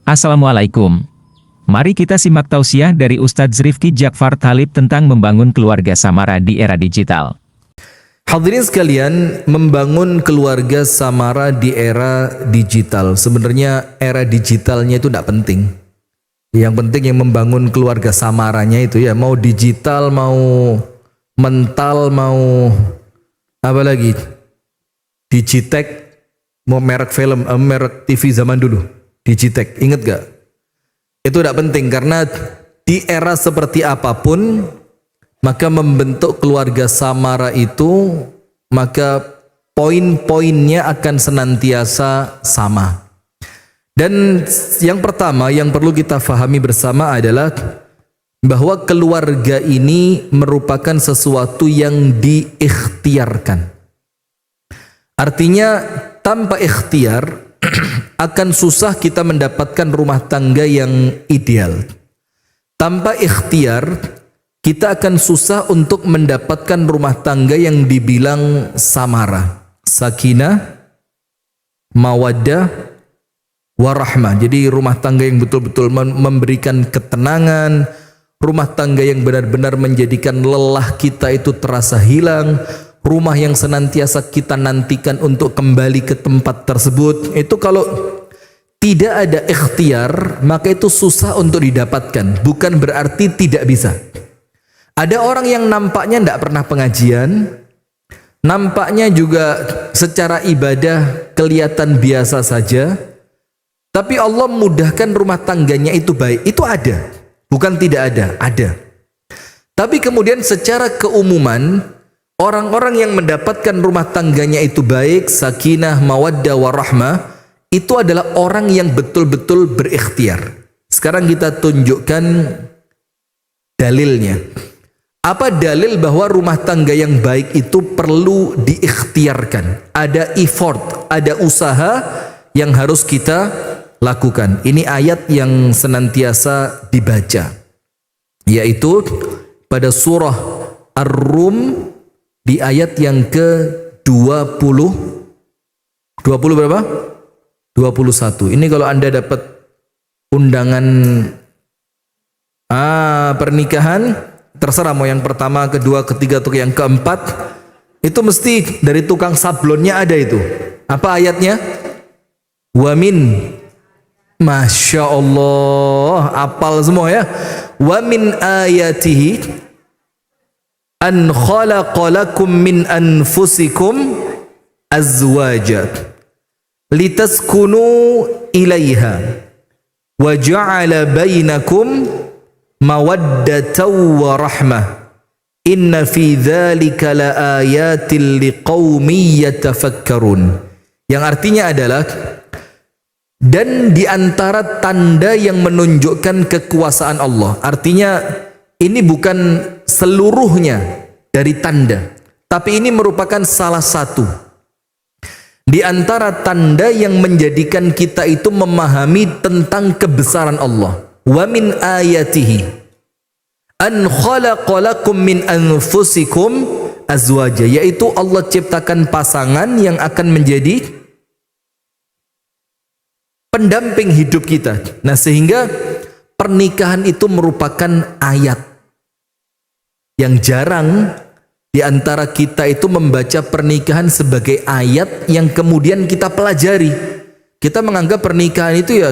Assalamualaikum. Mari kita simak tausiah dari Ustadz Rifki Jakfar Talib tentang membangun keluarga samara di era digital. Hadirin sekalian, membangun keluarga samara di era digital. Sebenarnya era digitalnya itu tidak penting. Yang penting yang membangun keluarga samaranya itu ya, mau digital, mau mental, mau apa lagi, Digitek, mau merek film, merek TV zaman dulu, Digitek, inget gak? Itu tidak penting karena di era seperti apapun, maka membentuk keluarga samara itu, maka poin-poinnya akan senantiasa sama. Dan yang pertama yang perlu kita fahami bersama adalah bahwa keluarga ini merupakan sesuatu yang diikhtiarkan. Artinya tanpa ikhtiar akan susah kita mendapatkan rumah tangga yang ideal. Tanpa ikhtiar kita akan susah untuk mendapatkan rumah tangga yang dibilang samara, sakinah, mawaddah, warahmah. Jadi rumah tangga yang betul-betul memberikan ketenangan, rumah tangga yang benar-benar menjadikan lelah kita itu terasa hilang, rumah yang senantiasa kita nantikan untuk kembali ke tempat tersebut. Itu kalau tidak ada ikhtiar, maka itu susah untuk didapatkan. Bukan berarti tidak bisa. Ada orang yang nampaknya tidak pernah pengajian, nampaknya juga secara ibadah kelihatan biasa saja, tapi Allah mudahkan rumah tangganya itu baik. Itu ada, bukan tidak ada, ada. Tapi kemudian secara keumuman, orang-orang yang mendapatkan rumah tangganya itu baik, sakinah, mawaddah, warahmah, itu adalah orang yang betul-betul berikhtiar. Sekarang kita tunjukkan dalilnya. Apa dalil bahwa rumah tangga yang baik itu perlu diikhtiarkan? Ada effort, ada usaha yang harus kita lakukan. Ini ayat yang senantiasa dibaca, yaitu pada surah Ar-Rum di ayat yang ke-20. 20 berapa? 21. Ini kalau Anda dapat undangan pernikahan, terserah mau yang pertama, kedua, ketiga, atau yang keempat, itu mesti dari tukang sablonnya ada itu. Apa ayatnya? Wa min, Masya Allah, apal semua ya. Wa min ayatihi an khalaqalakum min anfusikum azwaja litaskunu ilaiha wa ja'ala bainakum mawaddatan wa rahmah inna fi dzalika laayatil liqaumin yatafakkarun. Yang artinya adalah, dan di antara tanda yang menunjukkan kekuasaan Allah. Artinya ini bukan seluruhnya dari tanda, tapi ini merupakan salah satu di antara tanda yang menjadikan kita itu memahami tentang kebesaran Allah. Wa min ayatihi an khalaqalakum min anfusikum azwaja, yaitu Allah ciptakan pasangan yang akan menjadi pendamping hidup kita. Nah, sehingga pernikahan itu merupakan ayat yang jarang di antara kita itu membaca pernikahan sebagai ayat yang kemudian kita pelajari. Kita menganggap pernikahan itu ya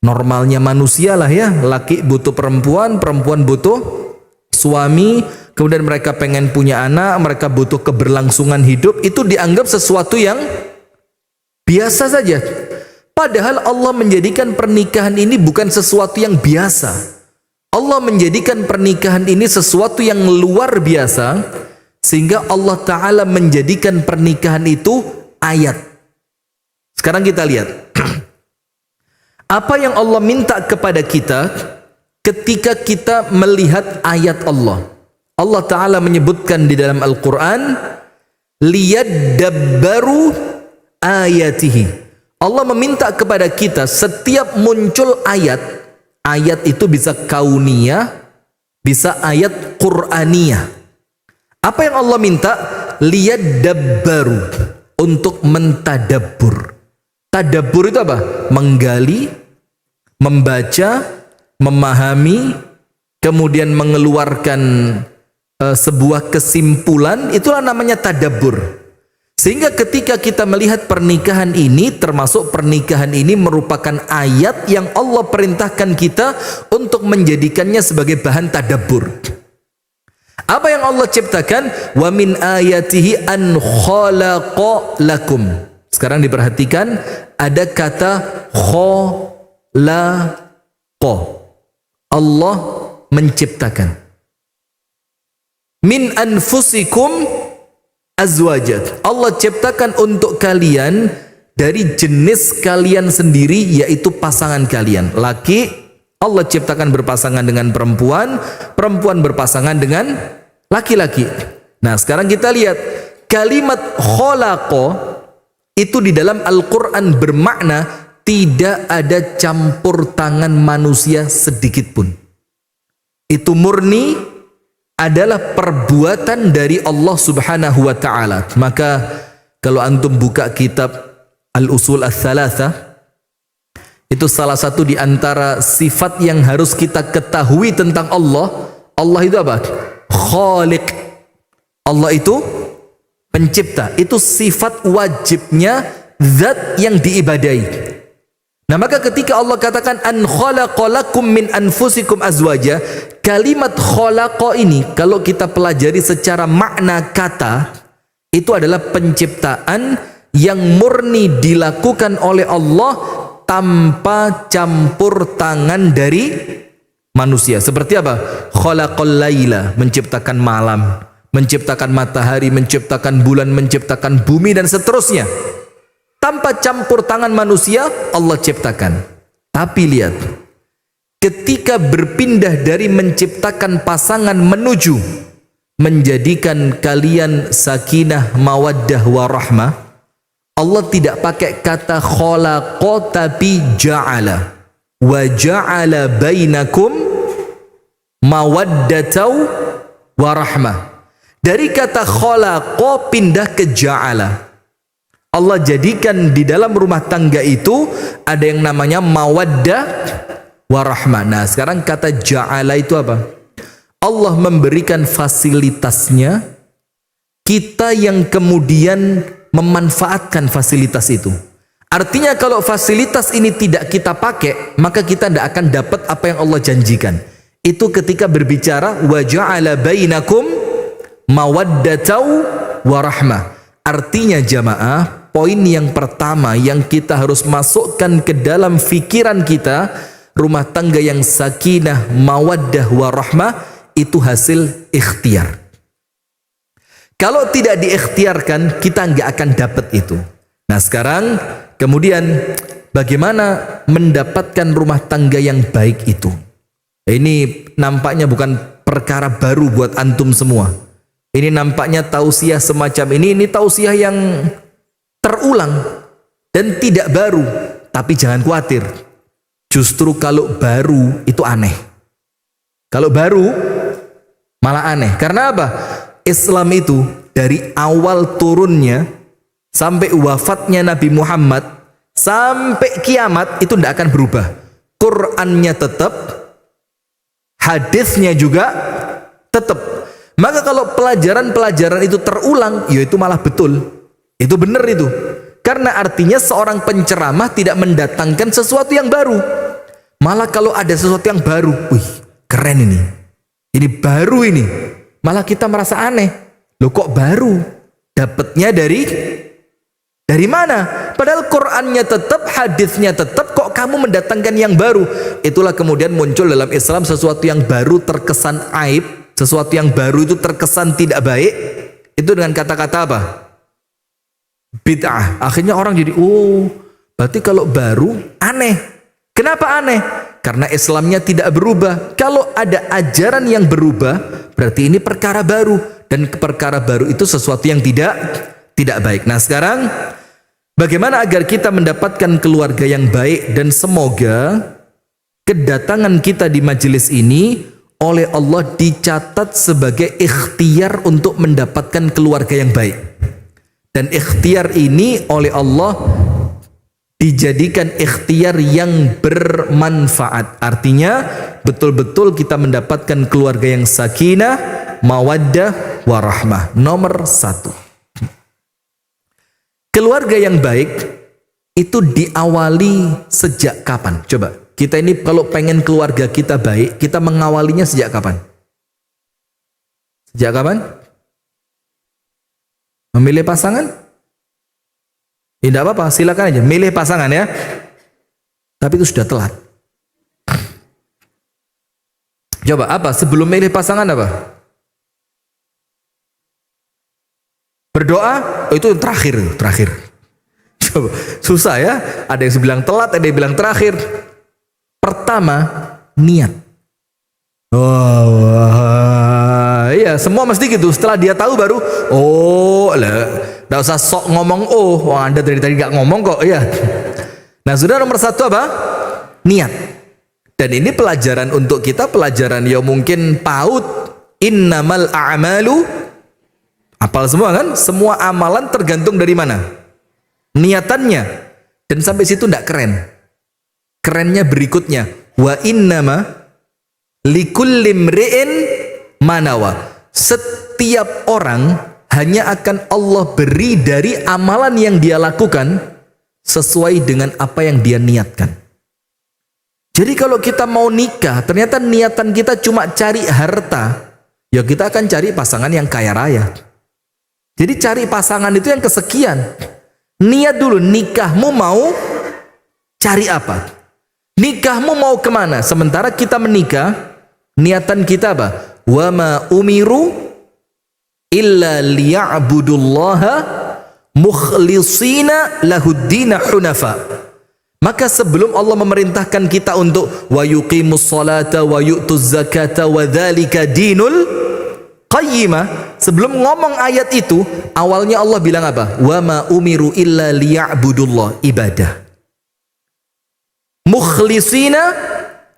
normalnya manusia lah ya, laki butuh perempuan, perempuan butuh suami, kemudian mereka pengen punya anak, mereka butuh keberlangsungan hidup. Itu dianggap sesuatu yang biasa saja. Padahal Allah menjadikan pernikahan ini bukan sesuatu yang biasa. Allah menjadikan pernikahan ini sesuatu yang luar biasa, sehingga Allah Ta'ala menjadikan pernikahan itu ayat. Sekarang kita lihat apa yang Allah minta kepada kita ketika kita melihat ayat Allah. Allah Ta'ala menyebutkan di dalam Al-Quran, liyadabbaru ayatihi. Allah meminta kepada kita setiap muncul ayat, ayat itu bisa kauniyah, bisa ayat Qur'aniyah. Apa yang Allah minta? Liyadabbaru, untuk mentadabbur. Tadabbur itu apa? Menggali, membaca, memahami, kemudian mengeluarkan sebuah kesimpulan, itulah namanya tadabbur. Sehingga ketika kita melihat pernikahan ini, termasuk pernikahan ini merupakan ayat yang Allah perintahkan kita untuk menjadikannya sebagai bahan tadabbur. Apa yang Allah ciptakan? Wa min ayatihi an khalaqa lakum. Sekarang diperhatikan, ada kata khalaqa. Allah menciptakan. Min anfusikum azwajat. Allah ciptakan untuk kalian dari jenis kalian sendiri, yaitu pasangan kalian. Laki, Allah ciptakan berpasangan dengan perempuan, perempuan berpasangan dengan laki-laki. Nah, sekarang kita lihat kalimat khalaqa itu di dalam Al-Quran bermakna tidak ada campur tangan manusia sedikit pun. Itu murni adalah perbuatan dari Allah Subhanahu wa taala. Maka kalau antum buka kitab Al-Usul Ats-Tsalatsah, itu salah satu di antara sifat yang harus kita ketahui tentang Allah. Allah itu apa? Khaliq. Allah itu pencipta. Itu sifat wajibnya zat yang diibadai. Nah, maka ketika Allah katakan an khalaqalakum min anfusikum azwaja, kalimat khalaqa ini kalau kita pelajari secara makna kata, itu adalah penciptaan yang murni dilakukan oleh Allah tanpa campur tangan dari manusia. Seperti apa? Khalaqal laila, menciptakan malam, menciptakan matahari, menciptakan bulan, menciptakan bumi dan seterusnya. Tanpa campur tangan manusia Allah ciptakan. Tapi lihat, ketika berpindah dari menciptakan pasangan menuju menjadikan kalian sakinah, mawaddah, warahmah, Allah tidak pakai kata khalaqa tapi ja'ala. Wa ja'ala bainakum mawaddatau warahmah. Dari kata khalaqa pindah ke ja'ala. Allah jadikan di dalam rumah tangga itu ada yang namanya mawaddah warahmah. Nah, sekarang kata ja'ala itu apa? Allah memberikan fasilitasnya, kita yang kemudian memanfaatkan fasilitas itu. Artinya kalau fasilitas ini tidak kita pakai, maka kita tidak akan dapat apa yang Allah janjikan. Itu ketika berbicara wa ja'ala bainakum mawaddatau warahmah. Artinya jamaah, poin yang pertama yang kita harus masukkan ke dalam fikiran kita, rumah tangga yang sakinah, mawaddah, warahmah, itu hasil ikhtiar. Kalau tidak diikhtiarkan, kita nggak akan dapat itu. Nah, sekarang kemudian bagaimana mendapatkan rumah tangga yang baik itu? Ini nampaknya bukan perkara baru buat antum semua. Ini nampaknya tausiah semacam ini tausiah yang terulang dan tidak baru. Tapi jangan khawatir, justru kalau baru itu aneh. Kalau baru malah aneh. Karena apa? Islam itu dari awal turunnya sampai wafatnya Nabi Muhammad sampai kiamat itu tidak akan berubah. Qurannya tetap, hadisnya juga tetap. Maka kalau pelajaran-pelajaran itu terulang, ya itu malah betul. Itu benar itu. Karena artinya seorang penceramah tidak mendatangkan sesuatu yang baru. Malah kalau ada sesuatu yang baru, wih, keren ini. Ini baru ini. Malah kita merasa aneh. Loh, kok baru? Dapatnya dari mana? Padahal Qur'annya tetap, hadisnya tetap, kok kamu mendatangkan yang baru? Itulah kemudian muncul dalam Islam sesuatu yang baru terkesan aib, sesuatu yang baru itu terkesan tidak baik. Itu dengan kata-kata apa? Bid'ah. Akhirnya orang jadi, oh, berarti kalau baru aneh. Kenapa aneh? Karena Islamnya tidak berubah. Kalau ada ajaran yang berubah, berarti ini perkara baru, dan perkara baru itu sesuatu yang tidak baik. Nah, sekarang bagaimana agar kita mendapatkan keluarga yang baik, dan semoga kedatangan kita di majelis ini oleh Allah dicatat sebagai ikhtiar untuk mendapatkan keluarga yang baik. Dan ikhtiar ini oleh Allah dijadikan ikhtiar yang bermanfaat. Artinya betul-betul kita mendapatkan keluarga yang sakinah, mawaddah, warahmah. Nomor 1. Keluarga yang baik itu diawali sejak kapan? Coba, kita ini kalau pengen keluarga kita baik, kita mengawalinya sejak kapan? Sejak kapan? Memilih pasangan? Tidak apa-apa, silakan aja milih pasangan ya. Tapi itu sudah telat. Coba apa? Sebelum milih pasangan apa? Berdoa? Oh, itu terakhir. Coba, susah ya. Ada yang bilang telat, ada yang bilang terakhir. Pertama, niat. Iya, semua mesti gitu. Setelah dia tahu baru, oh lah. Nggak usah sok ngomong, oh Anda dari tadi nggak ngomong kok, ya. Nah, sudah nomor 1 apa? Niat. Dan ini pelajaran untuk kita, pelajaran ya mungkin PAUD. Innamal a'malu, apal semua kan? Semua amalan tergantung dari mana? Niatannya. Dan sampai situ nggak keren. Kerennya berikutnya. Wa innama likulli mri'in manawa. Setiap orang hanya akan Allah beri dari amalan yang dia lakukan sesuai dengan apa yang dia niatkan. Jadi kalau kita mau nikah, ternyata niatan kita cuma cari harta, ya kita akan cari pasangan yang kaya raya. Jadi cari pasangan itu yang kesekian. Niat dulu, nikahmu mau cari apa? Nikahmu mau kemana? Sementara kita menikah, niatan kita apa? Wa ma umiru illa liya'budullaha mukhlisina lahuddina hunafa. Maka sebelum Allah memerintahkan kita untuk wa yuqimus salata wa yu'tuz zakata wa dzalika dinul qayyimah, sebelum ngomong ayat itu, awalnya Allah bilang apa? Wa ma umiru illa liya'budullah, ibadah. Mukhlisina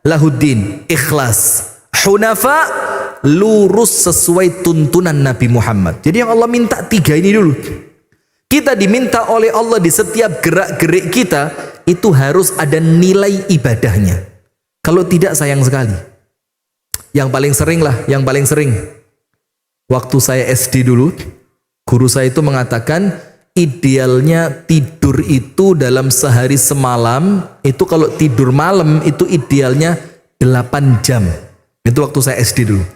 lahuddin, ikhlas. Hunafa, lurus sesuai tuntunan Nabi Muhammad. Jadi yang Allah minta 3 ini dulu. Kita diminta oleh Allah di setiap gerak-gerik kita itu harus ada nilai ibadahnya. Kalau tidak, sayang sekali. Yang paling sering waktu saya SD dulu, guru saya itu mengatakan idealnya tidur itu dalam sehari semalam itu, kalau tidur malam itu idealnya 8 jam. Itu waktu saya SD dulu.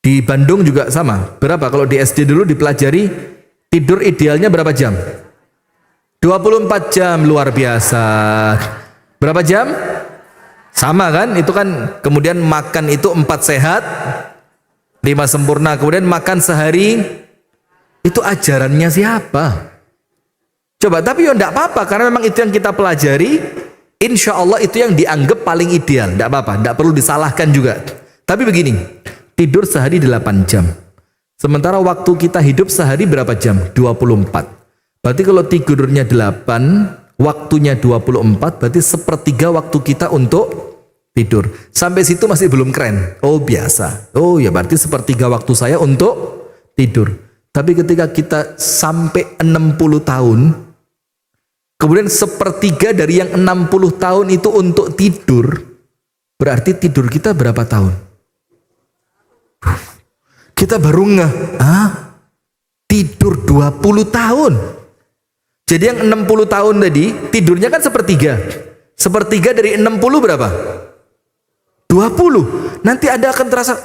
Di Bandung juga sama. Berapa? Kalau di SD dulu dipelajari tidur idealnya berapa jam? 24 jam, luar biasa. Berapa jam? Sama kan? Itu kan kemudian makan itu 4 sehat, 5 sempurna. Kemudian makan sehari. Itu ajarannya siapa? Coba, tapi ya enggak apa-apa karena memang itu yang kita pelajari. Insya Allah itu yang dianggap paling ideal. Enggak apa-apa, enggak perlu disalahkan juga. Tapi begini, tidur sehari 8 jam. Sementara waktu kita hidup sehari berapa jam? 24. Berarti kalau tidurnya 8, waktunya 24, berarti sepertiga waktu kita untuk tidur. Sampai situ masih belum keren. Oh biasa. Oh ya berarti sepertiga waktu saya untuk tidur. Tapi ketika kita sampai 60 tahun, kemudian sepertiga dari yang 60 tahun itu untuk tidur, berarti tidur kita berapa tahun? Kita baru tidur 20 tahun. Jadi yang 60 tahun tadi tidurnya kan sepertiga. Sepertiga dari 60 berapa? 20. Nanti Anda akan terasa,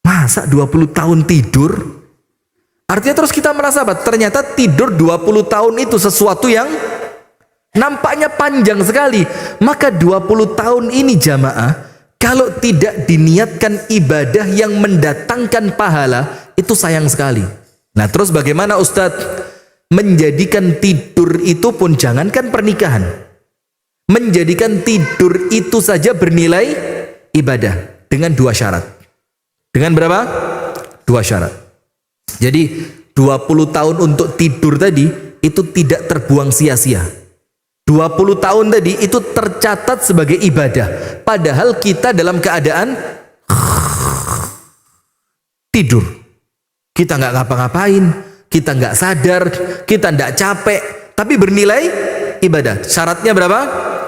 masa 20 tahun tidur? Artinya terus kita merasa apa? Ternyata tidur 20 tahun itu sesuatu yang nampaknya panjang sekali. Maka 20 tahun ini jamaah, kalau tidak diniatkan ibadah yang mendatangkan pahala, itu sayang sekali. Nah terus bagaimana Ustadz? Menjadikan tidur itu pun jangankan pernikahan. Menjadikan tidur itu saja bernilai ibadah. Dengan 2 syarat. Dengan berapa? 2 syarat. Jadi 20 tahun untuk tidur tadi, itu tidak terbuang sia-sia. 20 tahun tadi itu tercatat sebagai ibadah. Padahal kita dalam keadaan tidur. Kita nggak ngapa-ngapain, kita nggak sadar, kita nggak capek, tapi bernilai ibadah. Syaratnya berapa?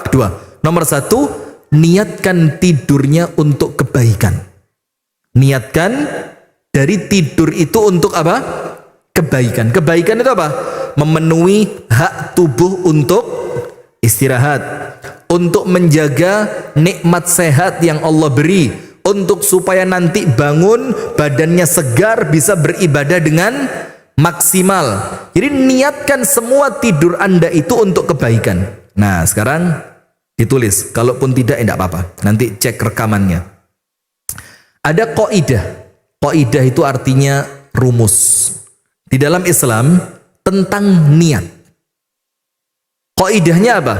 2. Nomor 1, niatkan tidurnya untuk kebaikan. Niatkan dari tidur itu untuk apa? Kebaikan. Kebaikan itu apa? Memenuhi hak tubuh untuk istirahat, untuk menjaga nikmat sehat yang Allah beri, untuk supaya nanti bangun badannya segar, bisa beribadah dengan maksimal. Jadi niatkan semua tidur Anda itu untuk kebaikan. Nah sekarang ditulis, kalaupun tidak tidak apa-apa, nanti cek rekamannya. Ada kaidah. Kaidah itu artinya rumus di dalam Islam tentang niat. Kaidahnya apa?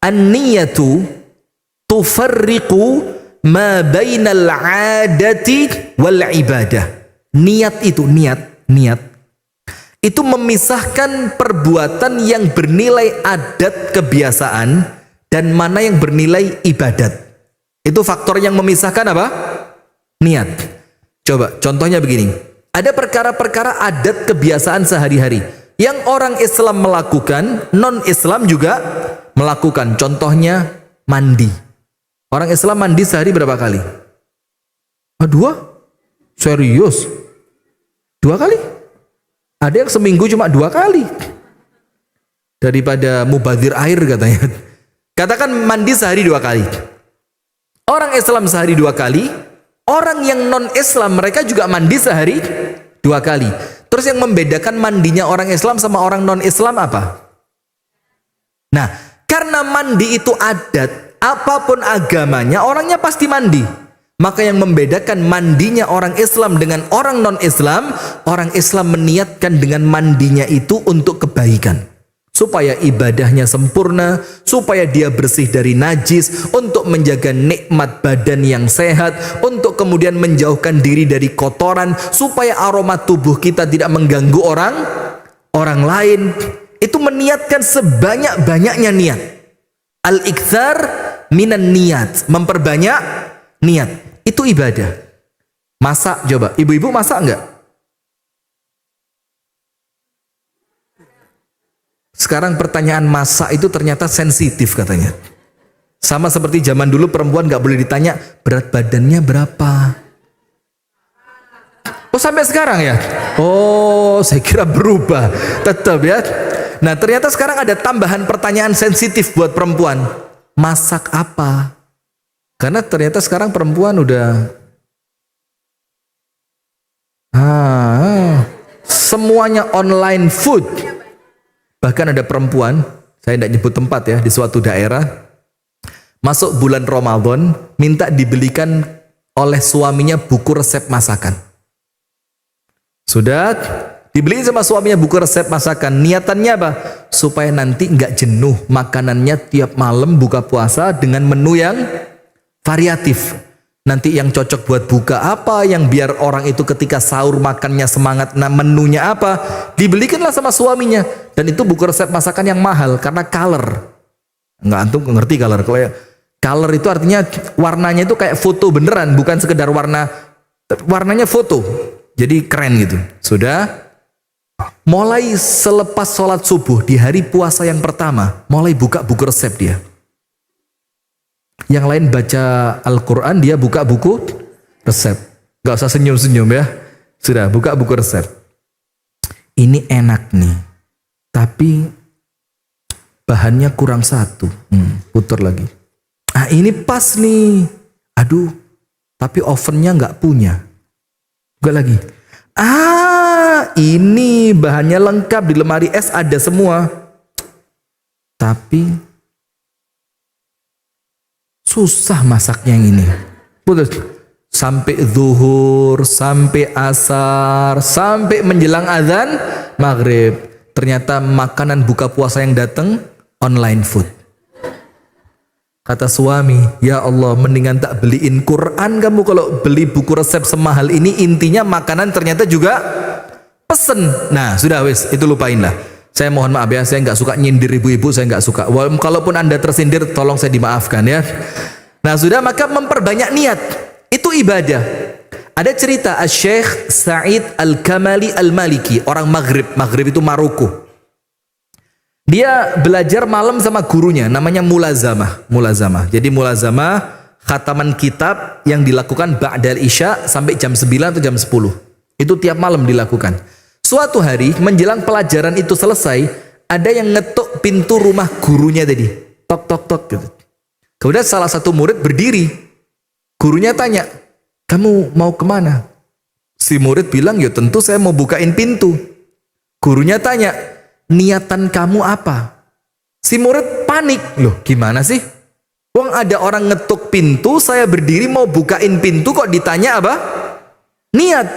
An-niyatu tufarriqu ma bainal 'adati wal ibadah. Niat itu memisahkan perbuatan yang bernilai adat kebiasaan dan mana yang bernilai ibadat. Itu faktor yang memisahkan apa? Niat. Coba contohnya begini. Ada perkara-perkara adat kebiasaan sehari-hari yang orang Islam melakukan, non-Islam juga melakukan. Contohnya mandi. Orang Islam mandi sehari berapa kali? 2? Serius? 2 kali? Ada yang seminggu cuma 2 kali. Daripada mubadzir air katanya. Katakan mandi sehari 2 kali. Orang Islam sehari 2 kali. Orang yang non-Islam mereka juga mandi sehari 2 kali. Terus yang membedakan mandinya orang Islam sama orang non-Islam apa? Nah, karena mandi itu adat, apapun agamanya orangnya pasti mandi. Maka yang membedakan mandinya orang Islam dengan orang non-Islam, orang Islam meniatkan dengan mandinya itu untuk kebaikan. Supaya ibadahnya sempurna, supaya dia bersih dari najis, untuk menjaga nikmat badan yang sehat, untuk kemudian menjauhkan diri dari kotoran, supaya aroma tubuh kita tidak mengganggu orang lain. Itu meniatkan sebanyak-banyaknya niat. Al-iktsar minan niat, memperbanyak niat. Itu ibadah. Masak coba, ibu-ibu masak enggak? Sekarang pertanyaan masak itu ternyata sensitif katanya. Sama seperti zaman dulu perempuan nggak boleh ditanya berat badannya berapa. Oh sampai sekarang ya? Oh saya kira berubah. Tetap ya. Nah ternyata sekarang ada tambahan pertanyaan sensitif buat perempuan. Masak apa? Karena ternyata sekarang perempuan udah semuanya online food. Bahkan ada perempuan, saya tidak nyebut tempat ya, di suatu daerah, masuk bulan Ramadan, minta dibelikan oleh suaminya buku resep masakan. Sudah dibeli sama suaminya buku resep masakan. Niatannya apa? Supaya nanti nggak jenuh makanannya tiap malam buka puasa dengan menu yang variatif. Nanti yang cocok buat buka apa, yang biar orang itu ketika sahur makannya semangat, nah menunya apa, dibelikanlah sama suaminya. Dan itu buku resep masakan yang mahal karena color. Nggak antum ngerti color? Kalau ya, color itu artinya warnanya itu kayak foto beneran, bukan sekedar warnanya foto. Jadi keren gitu. Sudah. Mulai selepas sholat subuh di hari puasa yang pertama, mulai buka buku resep dia. Yang lain baca Al-Quran, dia buka buku resep. Gak usah senyum-senyum ya. Sudah, buka buku resep. Ini enak nih. Tapi bahannya kurang 1. Putar lagi. Ah ini pas nih. Aduh, tapi ovennya gak punya. Buka lagi. Ah ini bahannya lengkap. Di lemari es ada semua. Tapi susah masaknya yang ini. Putus. Sampai zuhur, sampai asar, sampai menjelang azan maghrib. Ternyata makanan buka puasa yang datang online food. Kata suami, ya Allah mendingan tak beliin Quran kamu kalau beli buku resep semahal ini. Intinya makanan ternyata juga pesen. Nah sudah wis, itu lupain lah. Saya mohon maaf ya, saya nggak suka nyindir ibu-ibu, saya nggak suka. Kalaupun Anda tersindir, tolong saya dimaafkan ya. Nah sudah, maka memperbanyak niat. Itu ibadah. Ada cerita Syekh Sa'id Al-Kamali Al-Maliki, orang Maghrib. Maghrib itu Maroko. Dia belajar malam sama gurunya, namanya mulazamah. Mulazamah. Jadi mulazamah khataman kitab yang dilakukan ba'dal isya sampai jam 9 atau jam 10. Itu tiap malam dilakukan. Suatu hari menjelang pelajaran itu selesai, ada yang ngetuk pintu rumah gurunya tadi. Tok tok tok gitu. Kemudian salah satu murid berdiri. Gurunya tanya, "Kamu mau kemana?" Si murid bilang, "Ya tentu saya mau bukain pintu." Gurunya tanya, "Niatan kamu apa?" Si murid panik. Loh, gimana sih? Wong ada orang ngetuk pintu, saya berdiri mau bukain pintu kok ditanya apa? Niat.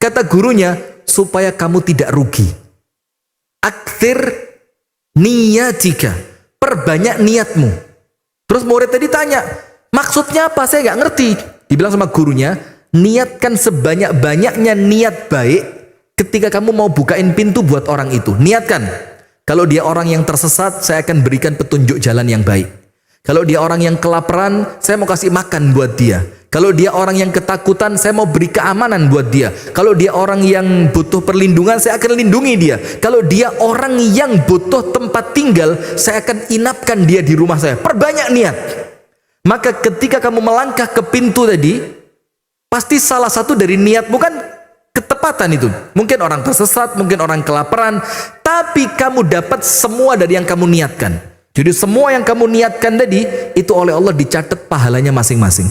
Kata gurunya, supaya kamu tidak rugi. Akthir niyatika. Perbanyak niatmu. Terus murid tadi tanya, maksudnya apa? Saya nggak ngerti. Dibilang sama gurunya, niatkan sebanyak-banyaknya niat baik ketika kamu mau bukain pintu buat orang itu. Niatkan. Kalau dia orang yang tersesat, saya akan berikan petunjuk jalan yang baik. Kalau dia orang yang kelaparan, saya mau kasih makan buat dia. Kalau dia orang yang ketakutan, saya mau beri keamanan buat dia. Kalau dia orang yang butuh perlindungan, saya akan lindungi dia. Kalau dia orang yang butuh tempat tinggal, saya akan inapkan dia di rumah saya. Perbanyak niat. Maka ketika kamu melangkah ke pintu tadi, pasti salah satu dari niatmu kan ketepatan itu. Mungkin orang tersesat, mungkin orang kelaparan, tapi kamu dapat semua dari yang kamu niatkan. Jadi semua yang kamu niatkan tadi, itu oleh Allah dicatat pahalanya masing-masing.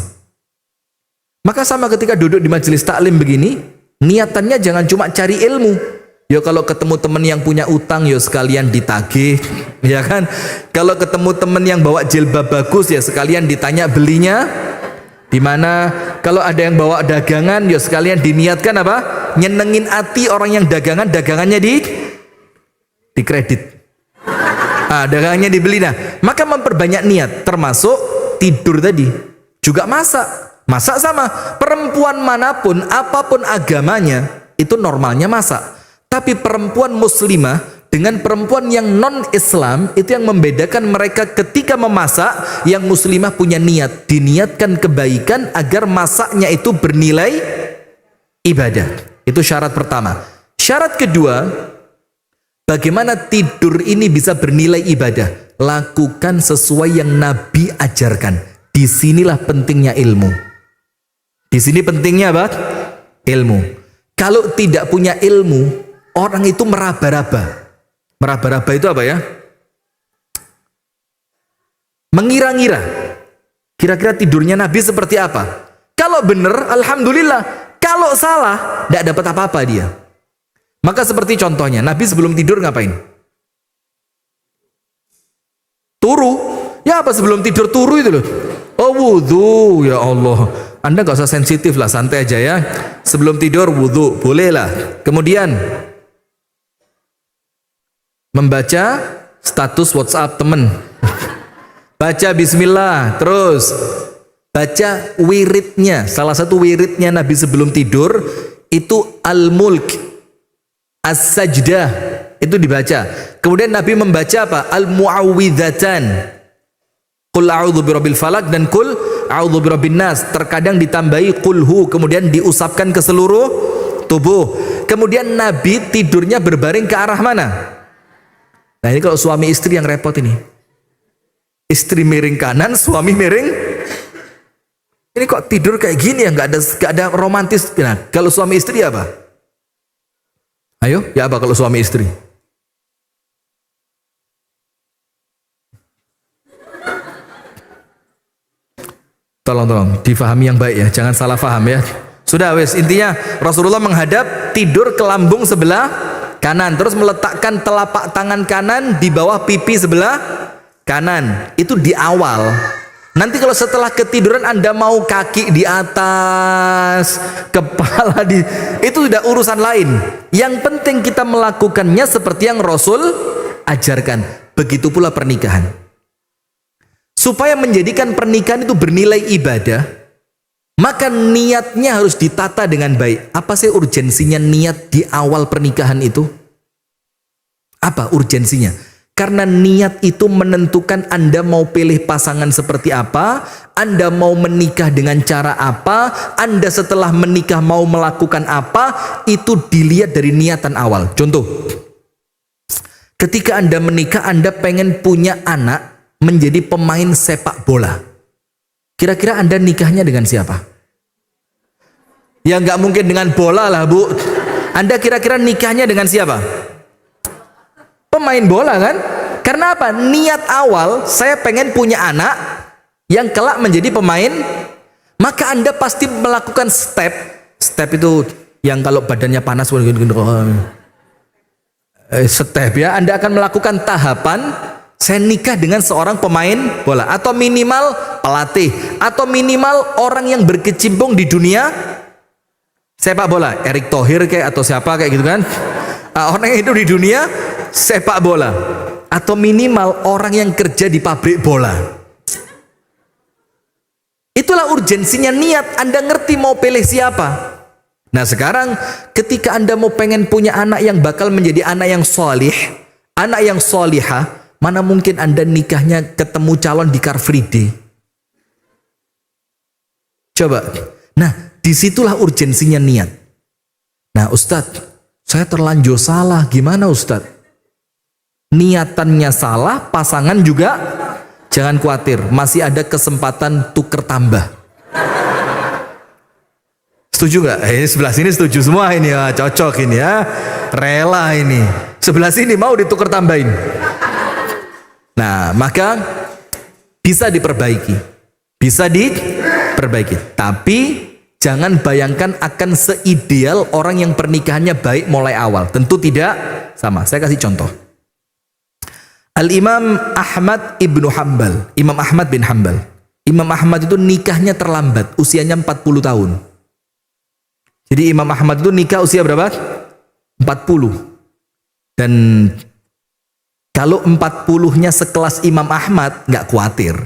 Maka sama ketika duduk di majelis taklim begini, niatannya jangan cuma cari ilmu. Ya kalau ketemu teman yang punya utang, ya sekalian ditagih, ya kan? Kalau ketemu teman yang bawa jilbab bagus, ya sekalian ditanya belinya di mana. Kalau ada yang bawa dagangan, ya sekalian diniatkan apa? Nyenengin hati orang yang dagangannya di kredit. Dagangannya dibeli. Nah, maka memperbanyak niat, termasuk tidur tadi. Juga masak sama. Perempuan manapun, apapun agamanya, itu normalnya masak. Tapi perempuan muslimah dengan perempuan yang non-Islam, itu yang membedakan mereka ketika memasak. Yang muslimah punya niat, diniatkan kebaikan agar masaknya itu bernilai ibadah. Itu syarat pertama. Syarat kedua, bagaimana tidur ini bisa bernilai ibadah? Lakukan sesuai yang Nabi ajarkan. Disinilah pentingnya ilmu. Di sini pentingnya apa? Ilmu. Kalau tidak punya ilmu, orang itu meraba-raba. Meraba-raba itu apa ya? Mengira-ngira. Kira-kira tidurnya Nabi seperti apa? Kalau benar, alhamdulillah. Kalau salah, tidak dapat apa-apa dia. Maka seperti contohnya, Nabi sebelum tidur ngapain? Turu. Ya apa sebelum tidur turu itu loh? Oh wudhu, ya Allah. Anda gak usah sensitif lah, santai aja ya. Sebelum tidur wudhu, bolehlah. Kemudian membaca status WhatsApp temen. Baca bismillah, terus baca wiridnya. Salah satu wiridnya Nabi sebelum tidur itu Al-Mulk, As-Sajdah, itu dibaca. Kemudian Nabi membaca apa? Al-Mu'awwidhatan. Qul a'udzu birabbil falaq dan qul a'udzu birabbin nas. Terkadang ditambahi qulhu, kemudian diusapkan ke seluruh tubuh. Kemudian Nabi tidurnya berbaring ke arah mana? Nah, ini kalau suami istri yang repot ini. Istri miring kanan, suami miring. Ini kok tidur kayak gini ya, nggak ada romantis. Nah, kalau suami istri apa? Ayo, ya apa kalau suami istri? Tolong difahami yang baik ya, jangan salah faham ya. Sudah wes, intinya Rasulullah menghadap tidur ke lambung sebelah kanan, terus meletakkan telapak tangan kanan di bawah pipi sebelah kanan. Itu di awal. Nanti kalau setelah ketiduran Anda mau kaki di atas, kepala di, itu sudah urusan lain. Yang penting kita melakukannya seperti yang Rasul ajarkan. Begitu pula pernikahan. Supaya menjadikan pernikahan itu bernilai ibadah, maka niatnya harus ditata dengan baik. Apa sih urgensinya niat di awal pernikahan itu? Apa urgensinya? Karena niat itu menentukan Anda mau pilih pasangan seperti apa, Anda mau menikah dengan cara apa, Anda setelah menikah mau melakukan apa, itu dilihat dari niatan awal. Contoh, Ketika Anda menikah, Anda pengen punya anak menjadi pemain sepak bola. Kira-kira Anda nikahnya dengan siapa? Ya nggak mungkin dengan bola lah, Bu. Anda kira-kira nikahnya dengan siapa? Pemain bola kan? Karena apa? Niat awal saya pengen punya anak yang kelak menjadi pemain. Maka Anda pasti melakukan step itu yang kalau badannya panas step ya. Anda akan melakukan tahapan saya nikah dengan seorang pemain bola atau minimal pelatih atau minimal orang yang berkecimpung di dunia sepak bola, Erick Thohir kayak atau siapa kayak gitu kan. Orang yang hidup di dunia sepak bola atau minimal orang yang kerja di pabrik bola. Itulah urgensinya niat. Anda ngerti mau pilih siapa. Nah sekarang ketika Anda mau pengen punya anak yang bakal menjadi anak yang solih, anak yang solihah, mana mungkin Anda nikahnya ketemu calon di Car Free Day? Coba. Nah disitulah urgensinya niat. Nah Ustadz, saya terlanjur salah. Gimana Ustadz? Niatannya salah, pasangan juga. Jangan khawatir, masih ada kesempatan tuker tambah. Setuju nggak? Sebelah sini setuju semua ini ya, cocok ini ya, rela ini. Sebelah sini mau ditukar tambahin. Nah, maka bisa diperbaiki, Tapi jangan bayangkan akan seideal orang yang pernikahannya baik mulai awal. Tentu tidak sama. Saya kasih contoh. Al-Imam Ahmad ibnu Hanbal, Imam Ahmad bin Hanbal. Imam Ahmad itu nikahnya terlambat, usianya 40 tahun. Jadi Imam Ahmad itu nikah usia berapa? 40. Dan kalau 40-nya sekelas Imam Ahmad, nggak khawatir.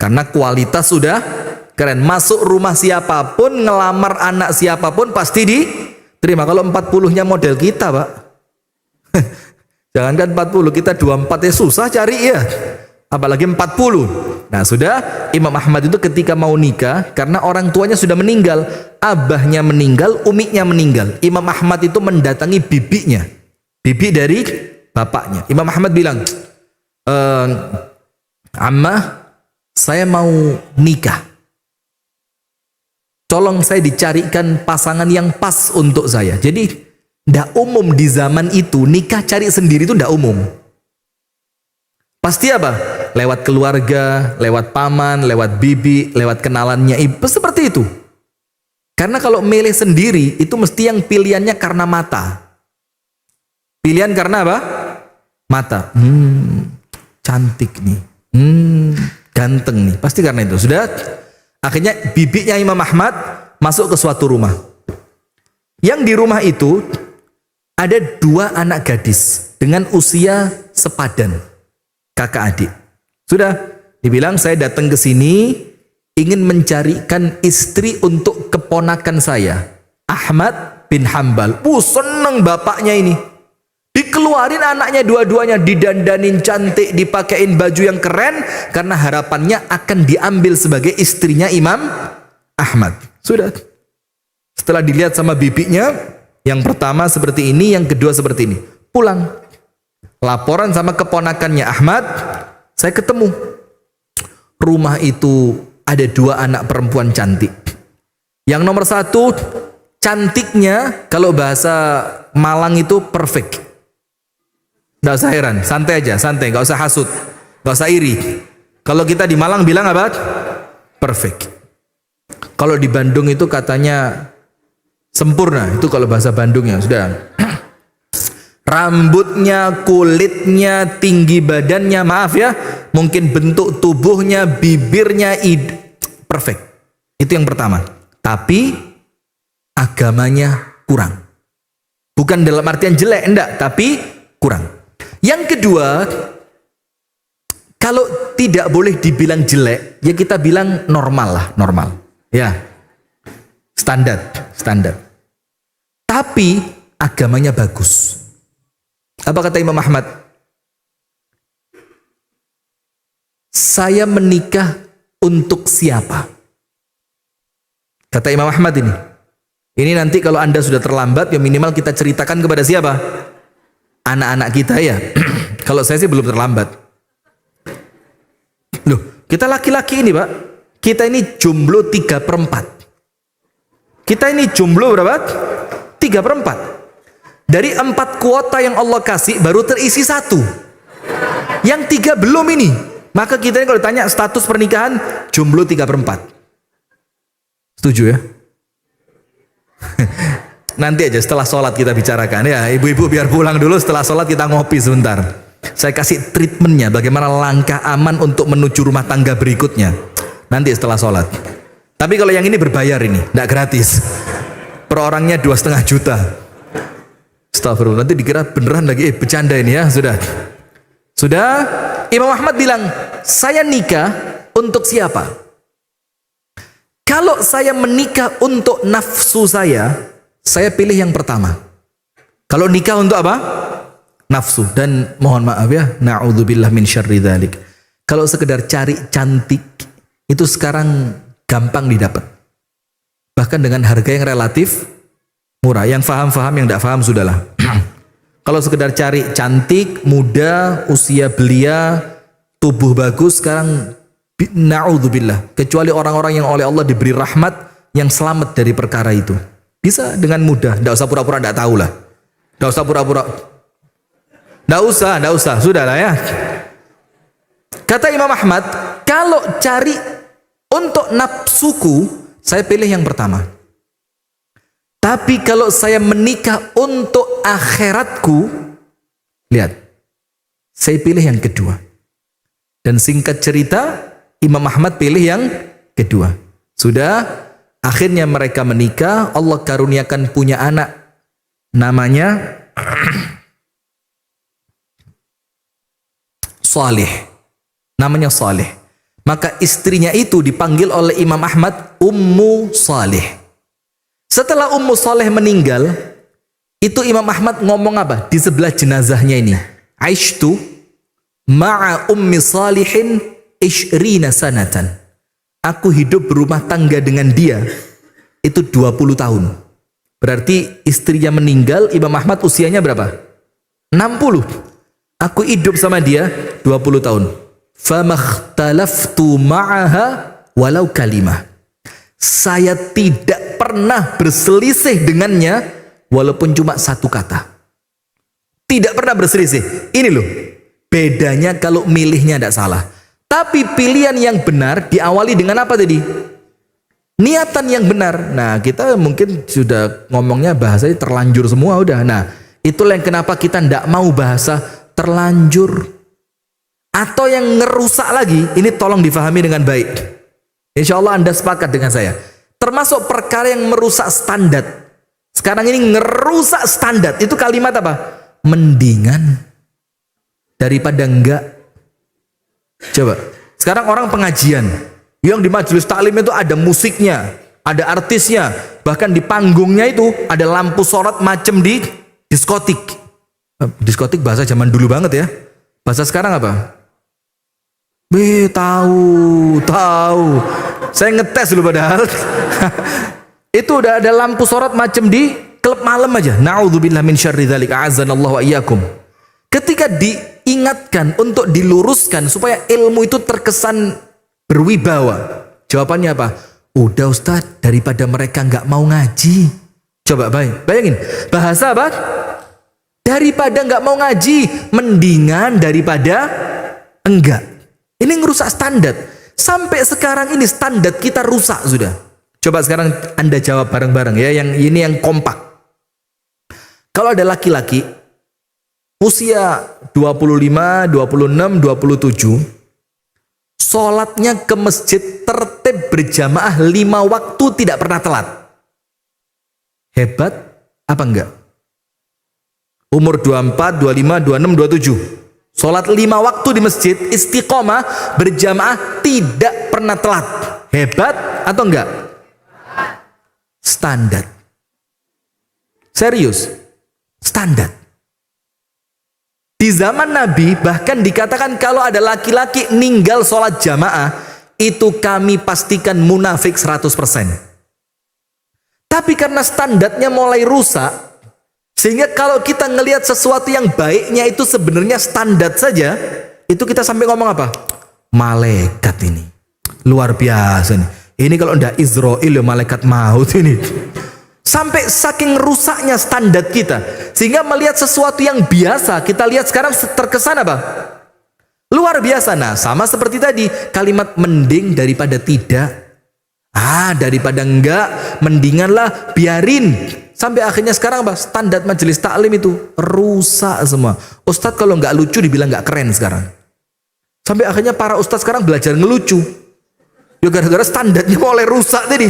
Karena kualitas sudah keren. Masuk rumah siapapun, ngelamar anak siapapun, pasti diterima. Kalau 40-nya model kita, Pak. Jangankan 40, kita 24 ya susah cari ya. Apalagi 40. Nah sudah, Imam Ahmad itu ketika mau nikah, karena orang tuanya sudah meninggal, abahnya meninggal, umiknya meninggal. Imam Ahmad itu mendatangi bibinya, bibi dari bapaknya. Imam Ahmad bilang, Ammah, saya mau nikah. Tolong saya dicarikan pasangan yang pas untuk saya. Jadi ndak umum di zaman itu nikah cari sendiri itu ndak umum. Pasti apa? Lewat keluarga, lewat paman, lewat bibi, lewat kenalannya ibu, seperti itu. Karena kalau milih sendiri itu mesti yang pilihannya karena mata. Pilihan karena apa? Mata. Cantik nih. Ganteng nih. Pasti karena itu. Sudah. Akhirnya bibinya Imam Ahmad masuk ke suatu rumah. Yang di rumah itu ada 2 anak gadis dengan usia sepadan, kakak adik. Sudah dibilang saya datang ke sini ingin mencarikan istri untuk keponakan saya, Ahmad bin Hanbal. Seneng bapaknya ini. Dikeluarin anaknya dua-duanya, didandanin cantik, dipakein baju yang keren karena harapannya akan diambil sebagai istrinya Imam Ahmad. Sudah. Setelah dilihat sama bibinya, yang pertama seperti ini, yang kedua seperti ini. Pulang. Laporan sama keponakannya Ahmad, saya ketemu. Rumah itu ada 2 anak perempuan cantik. Yang nomor 1, cantiknya kalau bahasa Malang itu perfect. Nggak usah heran, santai aja, santai, nggak usah hasut, nggak usah iri. Kalau kita di Malang bilang apa? Perfect. Kalau di Bandung itu katanya sempurna, itu kalau bahasa Bandungnya. Sudah. Rambutnya, kulitnya, tinggi badannya, maaf ya, mungkin bentuk tubuhnya, bibirnya, perfect. Itu yang pertama. Tapi agamanya kurang. Bukan dalam artian jelek, enggak, tapi kurang. Yang kedua, kalau tidak boleh dibilang jelek, ya kita bilang normal lah, normal. Ya, standar. Tapi agamanya bagus. Apa kata Imam Ahmad? Saya menikah untuk siapa? Kata Imam Ahmad ini. Ini nanti kalau Anda sudah terlambat, ya minimal kita ceritakan kepada siapa? anak-anak kita ya. Kalau saya sih belum terlambat. Loh, kita laki-laki ini Pak, kita ini jomblo 3/4. Kita ini jomblo berapa? 3/4. Dari 4 kuota yang Allah kasih baru terisi 1. Yang 3 belum ini. Maka kita ini kalau ditanya status pernikahan, jomblo 3/4. Setuju ya? Nanti aja setelah sholat kita bicarakan ya. Ibu-ibu biar pulang dulu, setelah sholat kita ngopi sebentar. Saya kasih treatmentnya bagaimana langkah aman untuk menuju rumah tangga berikutnya. Nanti setelah sholat. Tapi kalau yang ini berbayar ini, tidak gratis. Per orangnya 2,5 juta. Astagfirullah, nanti dikira beneran lagi, bercanda ini ya. Sudah, Imam Ahmad bilang, saya nikah untuk siapa? Kalau saya menikah untuk nafsu saya pilih yang pertama. Kalau nikah untuk apa? Nafsu. Dan mohon maaf ya, na'udzubillah min syarri dzalik. Kalau sekedar cari cantik, itu sekarang gampang didapat. Bahkan dengan harga yang relatif murah. Yang faham-faham, yang tidak faham sudahlah. Kalau sekedar cari cantik, muda, usia belia, tubuh bagus, sekarang na'udzubillah. Kecuali orang-orang yang oleh Allah diberi rahmat, yang selamat dari perkara itu. Bisa dengan mudah, tidak usah pura-pura tidak tahu lah. Tidak usah pura-pura. Tidak usah, sudahlah ya. Kata Imam Ahmad, kalau cari untuk nafsuku, saya pilih yang pertama. Tapi kalau saya menikah untuk akhiratku, lihat, saya pilih yang kedua. Dan singkat cerita, Imam Ahmad pilih yang kedua. Sudah. Akhirnya mereka menikah, Allah karuniakan punya anak, namanya Saleh. Namanya Saleh. Maka istrinya itu dipanggil oleh Imam Ahmad Ummu Saleh. Setelah Ummu Saleh meninggal, itu Imam Ahmad ngomong apa? Di sebelah jenazahnya ini. Aishtu ma'a Ummi Salihin 20 sanatan. Aku hidup berumah tangga dengan dia itu 20 tahun. Berarti istrinya meninggal, Imam Ahmad usianya berapa? 60. Aku hidup sama dia 20 tahun. Famakhtalaftu ma'aha walau kalimah. Saya tidak pernah berselisih dengannya walaupun cuma satu kata. Tidak pernah berselisih. Ini loh, bedanya kalau milihnya tidak salah. Tapi pilihan yang benar diawali dengan apa tadi? Niatan yang benar. Nah, kita mungkin sudah ngomongnya bahasanya terlanjur semua udah. Nah, itulah yang kenapa kita tidak mau bahasa terlanjur. Atau yang ngerusak lagi, ini tolong difahami dengan baik. Insya Allah Anda sepakat dengan saya. Termasuk perkara yang merusak standar. Sekarang ini ngerusak standar. Itu kalimat apa? Mendingan daripada enggak. Coba, sekarang orang pengajian yang di majelis taklim itu ada musiknya, ada artisnya, bahkan di panggungnya itu ada lampu sorot macam di diskotik. Diskotik bahasa zaman dulu banget ya. Bahasa sekarang apa? Tahu. Saya ngetes dulu padahal. Itu udah ada lampu sorot macam di klub malam aja. Na'udzubillah min syarri dzalik. A'azzanallahu wa iyyakum. Ketika diingatkan untuk diluruskan supaya ilmu itu terkesan berwibawa, jawabannya apa? Udah Ustaz, daripada mereka nggak mau ngaji. Coba bayangin, bahasa apa? Daripada nggak mau ngaji, mendingan daripada enggak. Ini ngerusak standar. Sampai sekarang ini standar kita rusak sudah. Coba sekarang Anda jawab bareng-bareng ya, yang ini yang kompak. Kalau ada laki-laki usia 25, 26, 27, sholatnya ke masjid tertib berjamaah 5 waktu tidak pernah telat. Hebat apa enggak? Umur 24, 25, 26, 27. Sholat 5 waktu di masjid, istiqomah, berjamaah, tidak pernah telat. Hebat atau enggak? Standar. Serius. Standar. Di zaman Nabi bahkan dikatakan kalau ada laki-laki ninggal sholat jamaah, itu kami pastikan munafik 100%. Tapi karena standarnya mulai rusak, Sehingga kalau kita ngelihat sesuatu yang baiknya itu sebenarnya standar saja, itu kita sampai ngomong apa? Malaikat ini. Luar biasa nih. Ini kalau ndak Israel ya malaikat maut ini. Sampai saking rusaknya standar kita. Sehingga melihat sesuatu yang biasa, kita lihat sekarang terkesan apa? Luar biasa. Nah, sama seperti tadi, kalimat mending daripada tidak. Daripada enggak, mendinganlah biarin. Sampai akhirnya sekarang apa? Standar majelis taklim itu rusak semua. Ustadz kalau nggak lucu dibilang nggak keren sekarang. Sampai akhirnya para ustadz sekarang belajar ngelucu. Ya gara-gara standarnya mulai rusak tadi.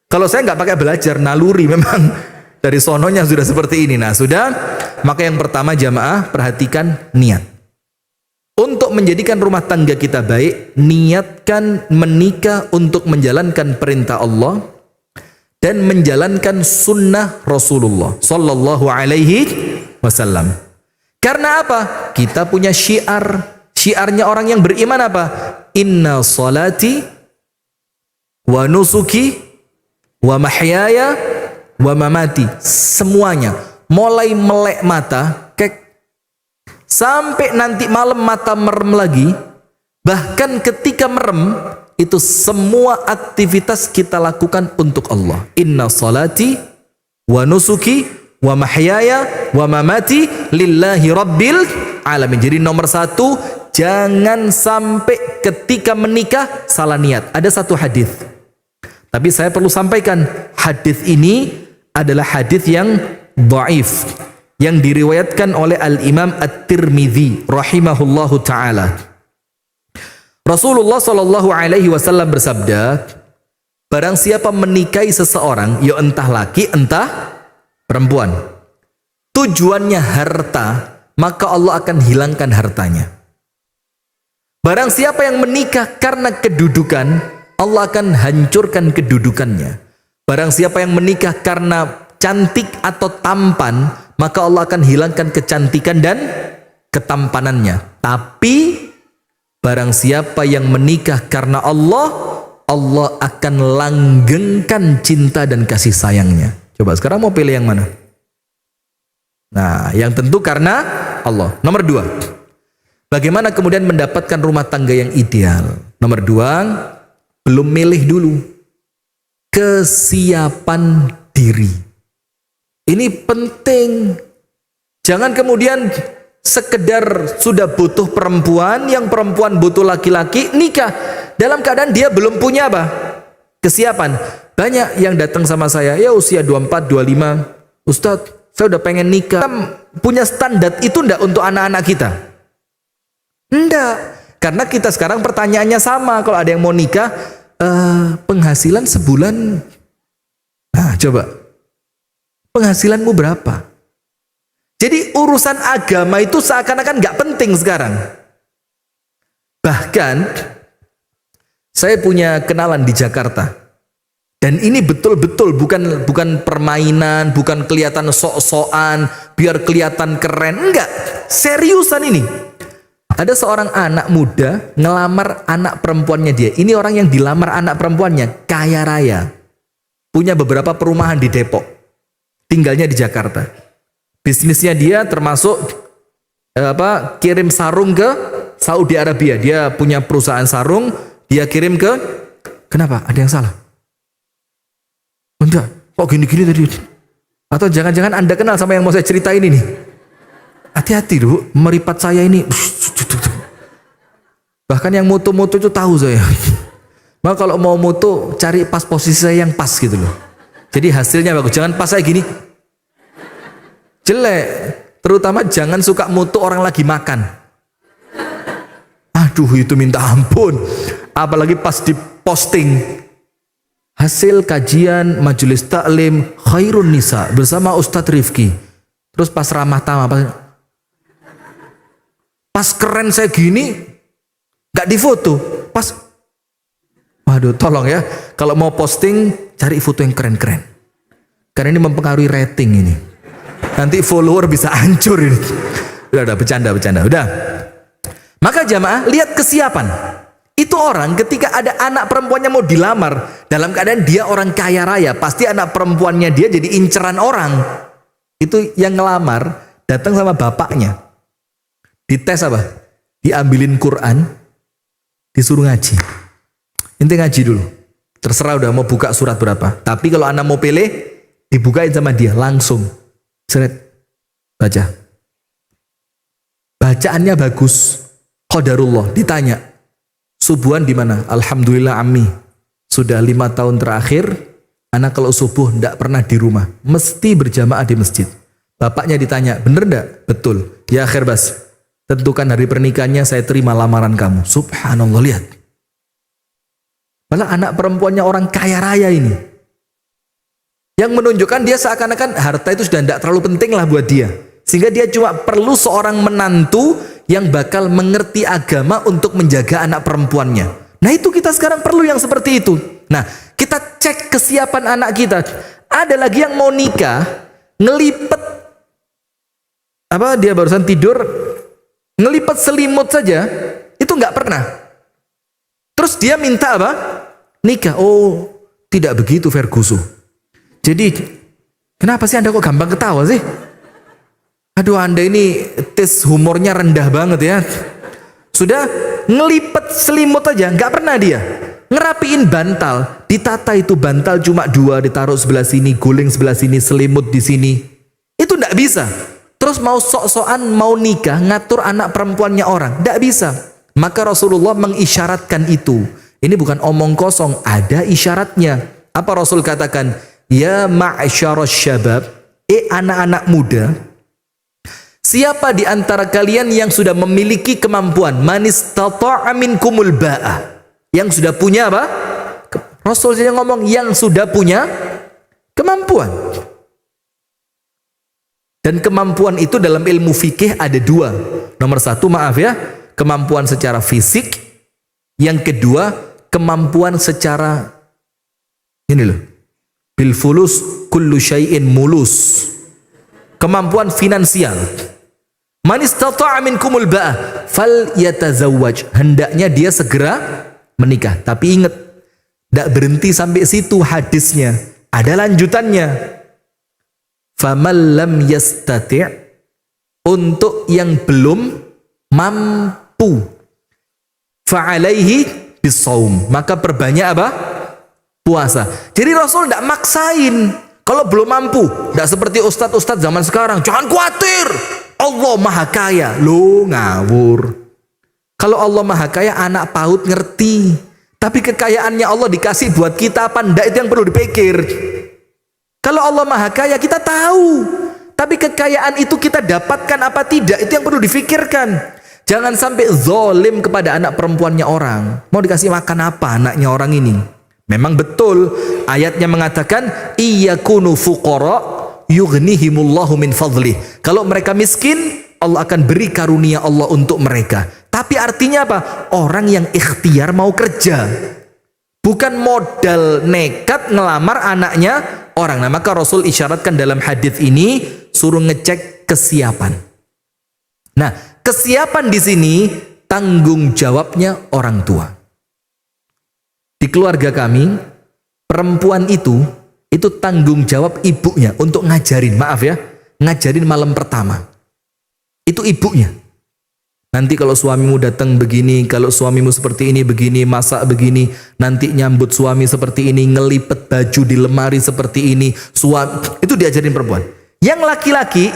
Kalau saya nggak pakai belajar, naluri memang dari sononya sudah seperti ini. Nah sudah, maka yang pertama jamaah perhatikan niat. Untuk menjadikan rumah tangga kita baik, niatkan menikah untuk menjalankan perintah Allah dan menjalankan sunnah Rasulullah Sallallahu Alaihi Wasallam. Karena apa? Kita punya syiar. Syiarnya orang yang beriman apa? Inna salati wa nusuki wa mahyaya wa mamati. Semuanya. Mulai melek mata, sampai nanti malam mata merem lagi. Bahkan ketika merem, itu semua aktivitas kita lakukan untuk Allah. Inna salati wa nusuki wa mahyaya wa mamati lillahi rabbil alamin. Jadi nomor satu, jangan sampai ketika menikah salah niat. Ada satu hadis, tapi saya perlu sampaikan, hadis ini adalah hadis yang dhaif, yang diriwayatkan oleh Al-Imam At-Tirmidzi rahimahullahu ta'ala. Rasulullah Shallallahu Alaihi Wasallam bersabda, barang siapa menikahi seseorang, ya entah laki entah perempuan, tujuannya harta, maka Allah akan hilangkan hartanya. Barang siapa yang menikah karena kedudukan, Allah akan hancurkan kedudukannya. Barang siapa yang menikah karena cantik atau tampan, maka Allah akan hilangkan kecantikan dan ketampanannya. Tapi barang siapa yang menikah karena Allah, Allah akan langgengkan cinta dan kasih sayangnya. Coba sekarang mau pilih yang mana? Nah, yang tentu karena Allah. Nomor dua, bagaimana kemudian mendapatkan rumah tangga yang ideal? Nomor dua, belum milih dulu. Kesiapan diri. Ini penting. Jangan kemudian sekedar sudah butuh perempuan, yang perempuan butuh laki-laki, nikah dalam keadaan dia belum punya apa? Kesiapan. Banyak yang datang sama saya, ya usia 24, 25, Ustadz, saya udah pengen nikah. Kita punya standar itu enggak untuk anak-anak kita? Enggak. Karena kita sekarang pertanyaannya sama, kalau ada yang mau nikah, penghasilan sebulan, nah coba, penghasilanmu berapa? Jadi urusan agama itu seakan-akan nggak penting sekarang. Bahkan saya punya kenalan di Jakarta, dan ini betul-betul bukan permainan, bukan kelihatan sok-sokan biar kelihatan keren, enggak, seriusan ini. Ada seorang anak muda ngelamar anak perempuannya dia. Ini orang yang dilamar anak perempuannya kaya raya, punya beberapa perumahan di Depok, tinggalnya di Jakarta. Bisnisnya dia termasuk kirim sarung ke Saudi Arabia. Dia punya perusahaan sarung, dia kirim ke. Kenapa? Ada yang salah? Enggak, kok gini-gini tadi? Atau jangan-jangan Anda kenal sama yang mau saya ceritain ini? Hati-hati dulu, meripat saya ini. Bahkan yang moto-moto itu tahu saya. Maka kalau mau moto, cari pas posisi saya yang pas gitu loh. Jadi hasilnya bagus. Jangan pas saya gini, jelek. Terutama jangan suka moto orang lagi makan. Aduh, itu minta ampun. Apalagi pas diposting hasil kajian majelis taklim Khairun Nisa bersama Ustadz Rifki. Terus pas ramah tamah, pas keren saya gini, gak difoto. Pas, waduh, tolong ya, kalau mau posting cari foto yang keren-keren. Karena ini mempengaruhi rating ini. Nanti follower bisa hancur ini. Udah, bercanda. Udah. Maka jamaah, lihat kesiapan. Itu orang ketika ada anak perempuannya mau dilamar, dalam keadaan dia orang kaya raya, pasti anak perempuannya dia jadi inceran orang. Itu yang ngelamar datang sama bapaknya. Dites apa? Diambilin Quran, disuruh ngaji. Ente ngaji dulu. Terserah udah mau buka surat berapa. Tapi kalau anak mau pilih, dibukain sama dia langsung. Seret. Baca. Bacaannya bagus. Qadarullah. Ditanya. Subuhan di mana? Alhamdulillah ammi. Sudah 5 tahun terakhir, anak kalau subuh tidak pernah di rumah. Mesti berjamaah di masjid. Bapaknya ditanya, bener enggak? Betul. Ya Khirbas, tentukan hari pernikahannya, saya terima lamaran kamu. Subhanallah, lihat. Malah anak perempuannya orang kaya raya ini. Yang menunjukkan dia seakan-akan harta itu sudah tidak terlalu penting lah buat dia. Sehingga dia cuma perlu seorang menantu yang bakal mengerti agama untuk menjaga anak perempuannya. Nah itu kita sekarang perlu yang seperti itu. Nah kita cek kesiapan anak kita. Ada lagi yang mau nikah, ngelipet, apa dia barusan tidur, ngelipet selimut saja, itu nggak pernah. Terus dia minta apa? Nikah. Oh tidak begitu Ferguson. Jadi kenapa sih anda kok gampang ketawa sih? Aduh anda ini tes humornya rendah banget ya. Sudah ngelipet selimut aja nggak pernah dia. Ngerapiin bantal, ditata itu bantal cuma 2, ditaruh sebelah sini, guling sebelah sini, selimut di sini. Itu nggak bisa. Terus mau sok-sokan mau nikah ngatur anak perempuannya orang, nggak bisa. Maka Rasulullah mengisyaratkan itu. Ini bukan omong kosong, ada isyaratnya. Apa Rasul katakan? Ya ma'asyarasy syabab, anak-anak muda. Siapa di antara kalian yang sudah memiliki kemampuan, manistata'a minkumul ba'a, yang sudah punya apa? Rasul saja ngomong yang sudah punya kemampuan. Dan kemampuan itu dalam ilmu fikih ada 2. Nomor 1, maaf ya, kemampuan secara fisik. Yang kedua, kemampuan secara ini loh. Bil fulus kullu syai'in mulus. Kemampuan finansial. Man istata'a minkumul ba'a falyatazawwaj. Hendaknya dia segera menikah. Tapi ingat, tidak berhenti sampai situ hadisnya. Ada lanjutannya. Faman lam yastati', untuk yang belum mampu, fa'alaihi bisawm, maka perbanyak apa? Puasa. Jadi Rasul tidak maksain. Kalau belum mampu, tidak seperti ustadz-ustadz zaman sekarang. Jangan khawatir, Allah maha kaya. Lo ngawur. Kalau Allah maha kaya, anak PAUD ngerti. Tapi kekayaannya Allah dikasih buat kita apa enggak, itu yang perlu dipikir. Kalau Allah maha kaya, kita tahu. Tapi kekayaan itu kita dapatkan apa tidak, itu yang perlu difikirkan. Jangan sampai zalim kepada anak perempuannya orang. Mau dikasih makan apa anaknya orang ini? Memang betul ayatnya mengatakan iyakunu fuqara yughnihimullahu min fadlih. Kalau mereka miskin, Allah akan beri karunia Allah untuk mereka. Tapi artinya apa? Orang yang ikhtiar mau kerja, bukan modal nekat ngelamar anaknya orang. Nah, maka Rasul isyaratkan dalam hadis ini suruh ngecek kesiapan. Nah, kesiapan di sini tanggung jawabnya orang tua. Di keluarga kami, perempuan itu tanggung jawab ibunya untuk ngajarin, maaf ya, ngajarin malam pertama. Itu ibunya. Nanti kalau suamimu datang begini, kalau suamimu seperti ini begini, masak begini, nanti nyambut suami seperti ini, ngelipet baju di lemari seperti ini, suami, itu diajarin perempuan. Yang laki-laki,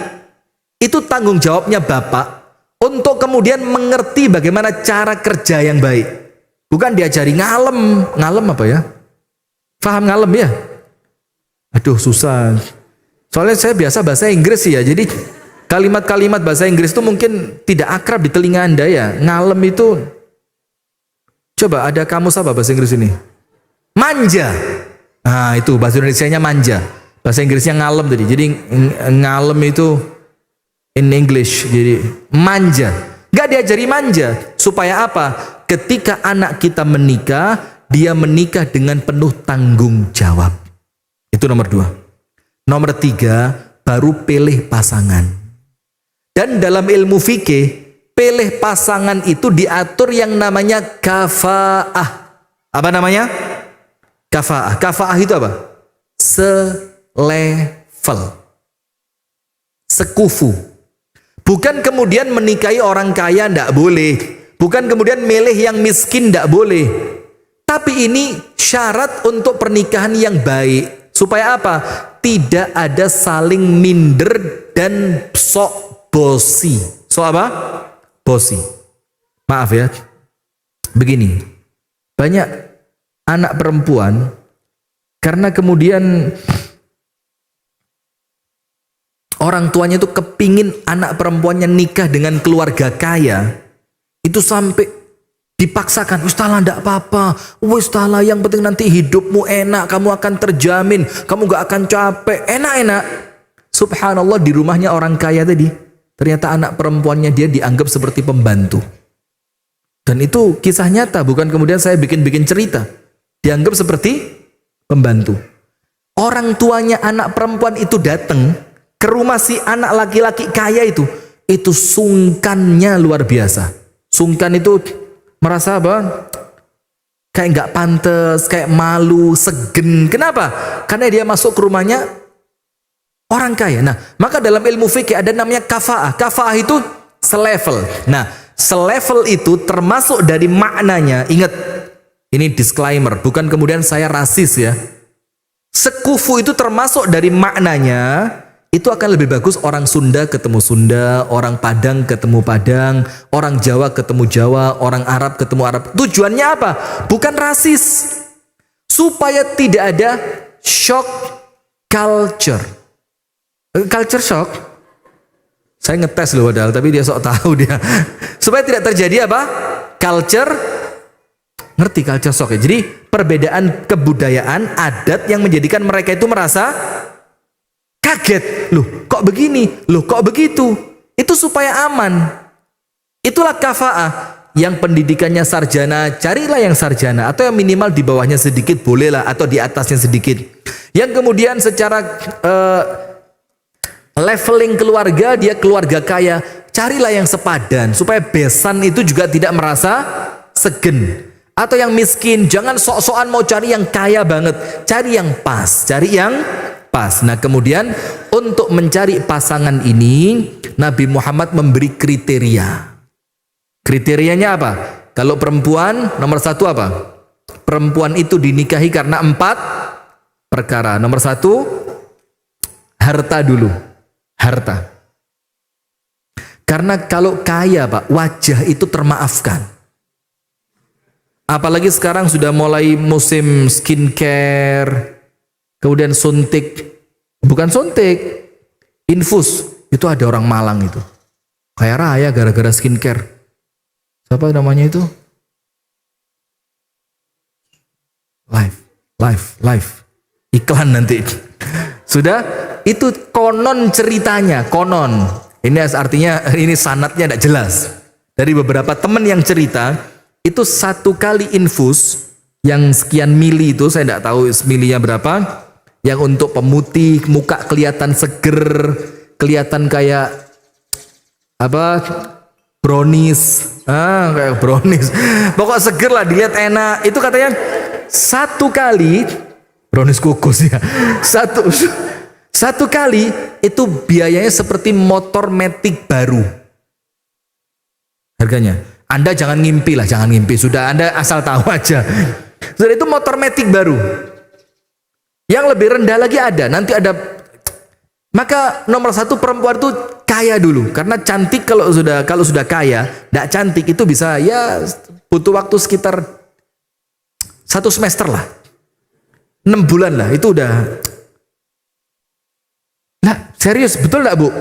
itu tanggung jawabnya bapak untuk kemudian mengerti bagaimana cara kerja yang baik. Bukan diajari ngalem. Ngalem apa ya? Faham ngalem ya? Aduh susah. Soalnya saya biasa bahasa Inggris ya. Jadi kalimat-kalimat bahasa Inggris itu mungkin tidak akrab di telinga Anda ya. Ngalem itu, coba ada kamus apa bahasa Inggris ini? Manja. Nah itu bahasa Indonesianya manja. Bahasa Inggrisnya ngalem tadi. Jadi ngalem itu in English. Jadi manja. Gak diajari manja. Supaya apa? Ketika anak kita menikah, dia menikah dengan penuh tanggung jawab. Itu nomor 2. Nomor 3, baru pilih pasangan. Dan dalam ilmu fikih, pilih pasangan itu diatur yang namanya kafa'ah. Apa namanya? Kafa'ah. Kafa'ah itu apa? Selevel. Sekufu. Bukan kemudian menikahi orang kaya tidak boleh. Bukan kemudian milih yang miskin tidak boleh. Tapi ini syarat untuk pernikahan yang baik. Supaya apa? Tidak ada saling minder dan sok bosi. Sok apa? Bosi. Maaf ya. Begini. Banyak anak perempuan karena kemudian orang tuanya itu kepingin anak perempuannya nikah dengan keluarga kaya, itu sampai dipaksakan, wis tala ndak apa-apa, wis tala yang penting nanti hidupmu enak, kamu akan terjamin, kamu gak akan capek, enak-enak. Subhanallah, di rumahnya orang kaya tadi, ternyata anak perempuannya dia dianggap seperti pembantu. Dan itu kisah nyata, bukan kemudian saya bikin-bikin cerita. Dianggap seperti pembantu. Orang tuanya anak perempuan itu datang ke rumah si anak laki-laki kaya itu sungkannya luar biasa. Sungkan itu merasa apa? Kayak nggak pantas, kayak malu, segen. Kenapa? Karena dia masuk ke rumahnya orang kaya. Nah, maka dalam ilmu fikih ada namanya kafaah. Kafaah itu selevel. Nah, selevel itu termasuk dari maknanya. Ingat, ini disclaimer, bukan kemudian saya rasis ya. Sekufu itu termasuk dari maknanya, itu akan lebih bagus orang Sunda ketemu Sunda, orang Padang ketemu Padang, orang Jawa ketemu Jawa, orang Arab ketemu Arab. Tujuannya apa? Bukan rasis. Supaya tidak ada shock culture. Culture shock? Saya ngetes loh padahal, tapi dia sok tahu dia. Supaya tidak terjadi apa? Culture, ngerti culture shock ya? Jadi perbedaan kebudayaan, adat yang menjadikan mereka itu merasa kaget, loh kok begini, loh kok begitu. Itu supaya aman. Itulah kafaah. Yang pendidikannya sarjana, carilah yang sarjana, atau yang minimal di bawahnya sedikit bolehlah, atau di atasnya sedikit. Yang kemudian secara leveling keluarga, dia keluarga kaya, carilah yang sepadan supaya besan itu juga tidak merasa segen. Atau yang miskin, jangan sok-sokan mau cari yang kaya banget, cari yang pas, cari yang pas. Nah, kemudian untuk mencari pasangan ini, Nabi Muhammad memberi kriteria. Kriterianya apa? Kalau perempuan, nomor satu apa? Perempuan itu dinikahi karena 4 perkara. Nomor 1, harta dulu. Harta. Karena kalau kaya Pak, wajah itu termaafkan. Apalagi sekarang sudah mulai musim skincare, kemudian suntik, bukan suntik, infus. Itu ada orang Malang itu, kaya raya gara-gara skincare. Siapa namanya itu? Live. Iklan nanti. Sudah, itu konon ceritanya, konon. Ini artinya, ini sanadnya tidak jelas. Dari beberapa teman yang cerita, itu 1 kali infus, yang sekian mili itu, saya tidak tahu milinya berapa, yang untuk pemutih, muka kelihatan seger, kelihatan kayak apa, brownies, kayak brownies, pokok seger lah, dilihat enak. Itu katanya 1 kali, brownies kukus ya, satu kali itu biayanya seperti motor matic baru harganya. Anda jangan ngimpi lah, jangan ngimpi, sudah Anda asal tahu aja. Sudah, itu motor matic baru. Yang lebih rendah lagi ada, nanti ada. Maka nomor 1 perempuan itu kaya dulu, karena cantik kalau sudah kaya, tidak cantik itu bisa ya butuh waktu sekitar 1 semester lah, 6 bulan lah, itu udah. Nah, serius, betul tidak Bu?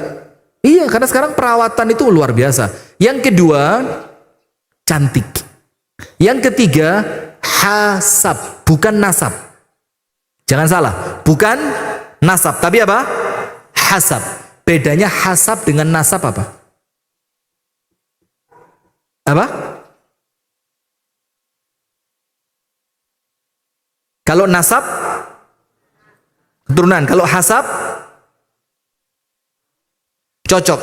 Iya, karena sekarang perawatan itu luar biasa. Yang kedua, cantik. Yang ketiga, hasab, bukan nasab. Jangan salah, bukan nasab, tapi apa? Hasab. Bedanya hasab dengan nasab apa? Apa? Kalau nasab keturunan, kalau hasab cocok,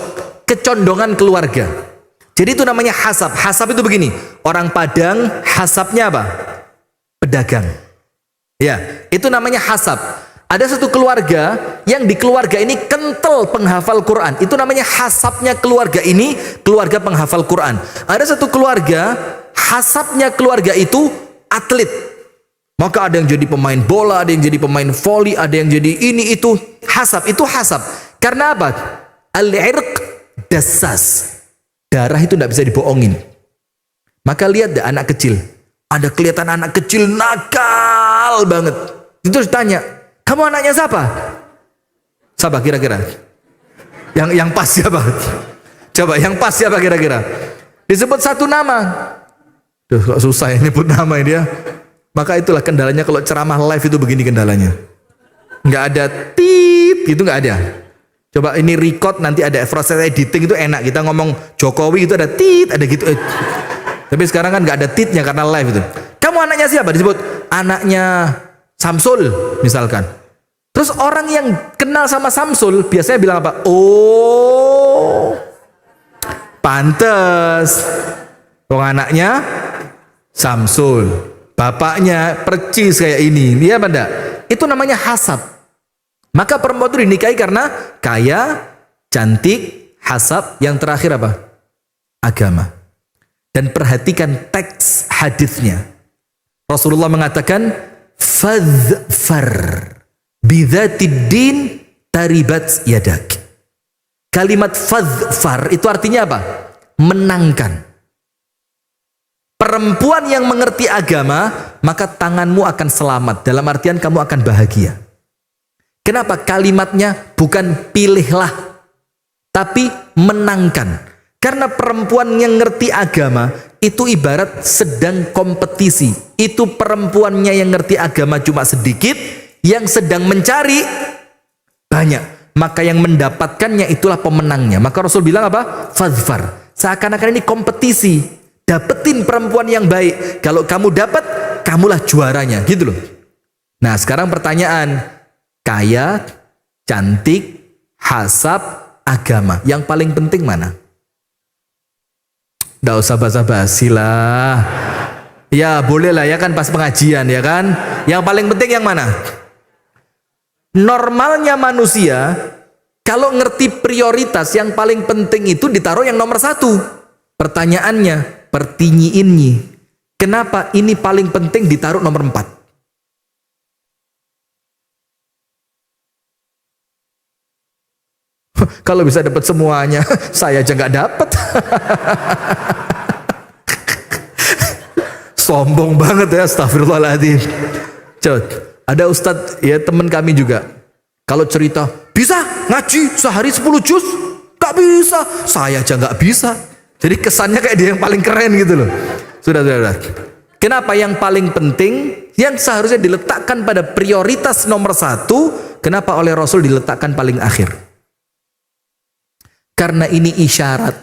kecondongan keluarga. Jadi itu namanya hasab. Hasab itu begini, orang Padang hasabnya apa? Pedagang. Ya, itu namanya hasab. Ada satu keluarga yang di keluarga ini kental penghafal Quran. Itu namanya hasabnya keluarga ini, keluarga penghafal Quran. Ada satu keluarga, hasabnya keluarga itu atlet. Maka ada yang jadi pemain bola, ada yang jadi pemain voli, ada yang jadi ini itu. Hasab, itu hasab. Karena apa? Al-irq dasas. Darah itu tidak bisa dibohongin. Maka lihat deh anak kecil. Ada kelihatan anak kecil nakal banget. Itu ditanya, kamu anaknya siapa? Siapa kira-kira? Yang pas siapa? Coba yang pas siapa kira-kira? Disebut satu nama. Duh, kok susah ya nyebut nama ini ya. Maka itulah kendalanya kalau ceramah live itu begini kendalanya. Nggak ada tit gitu, nggak ada. Coba ini record nanti ada proses editing itu enak. Kita ngomong Jokowi itu ada tit, ada gitu. Tapi sekarang kan nggak ada titnya karena live itu. Kamu anaknya siapa? Disebut anaknya Samsul misalkan. Terus orang yang kenal sama Samsul biasanya bilang apa? Oh, pantes. Wong anaknya Samsul, bapaknya percis kayak ini. Dia apa enggak? Itu namanya hasab. Maka perempuan itu dinikahi karena kaya, cantik, hasab. Yang terakhir apa? Agama. Dan perhatikan teks hadisnya. Rasulullah mengatakan, fadhfar bidzatid din taribat yadak. Kalimat fadhfar itu artinya apa? Menangkan. Perempuan yang mengerti agama, maka tanganmu akan selamat. Dalam artian kamu akan bahagia. Kenapa? Kalimatnya bukan pilihlah, tapi menangkan. Karena perempuan yang ngerti agama itu ibarat sedang kompetisi. Itu perempuannya yang ngerti agama cuma sedikit, yang sedang mencari banyak. Maka yang mendapatkannya itulah pemenangnya. Maka Rasul bilang apa? Fadhfar. Seakan-akan ini kompetisi. Dapetin perempuan yang baik. Kalau kamu dapat, kamulah juaranya. Gitu loh. Nah sekarang pertanyaan. Kaya, cantik, hasab, agama. Yang paling penting mana? Nggak usah basa-basi lah. Ya boleh lah ya kan pas pengajian ya kan. Yang paling penting yang mana? Normalnya manusia kalau ngerti prioritas yang paling penting itu ditaruh yang nomor satu. Pertanyaannya, pertinyiinnya. Kenapa ini paling penting ditaruh nomor 4? Kalau bisa dapat semuanya, saya aja nggak dapat. Sombong banget ya, astagfirullahaladzim. Coba, ada ustadz ya teman kami juga. Kalau cerita, bisa ngaji sehari 10 juz? Gak bisa, saya aja nggak bisa. Jadi kesannya kayak dia yang paling keren gitu loh. Sudah. Kenapa yang paling penting, yang seharusnya diletakkan pada prioritas nomor 1, kenapa oleh Rasul diletakkan paling akhir? Karena ini isyarat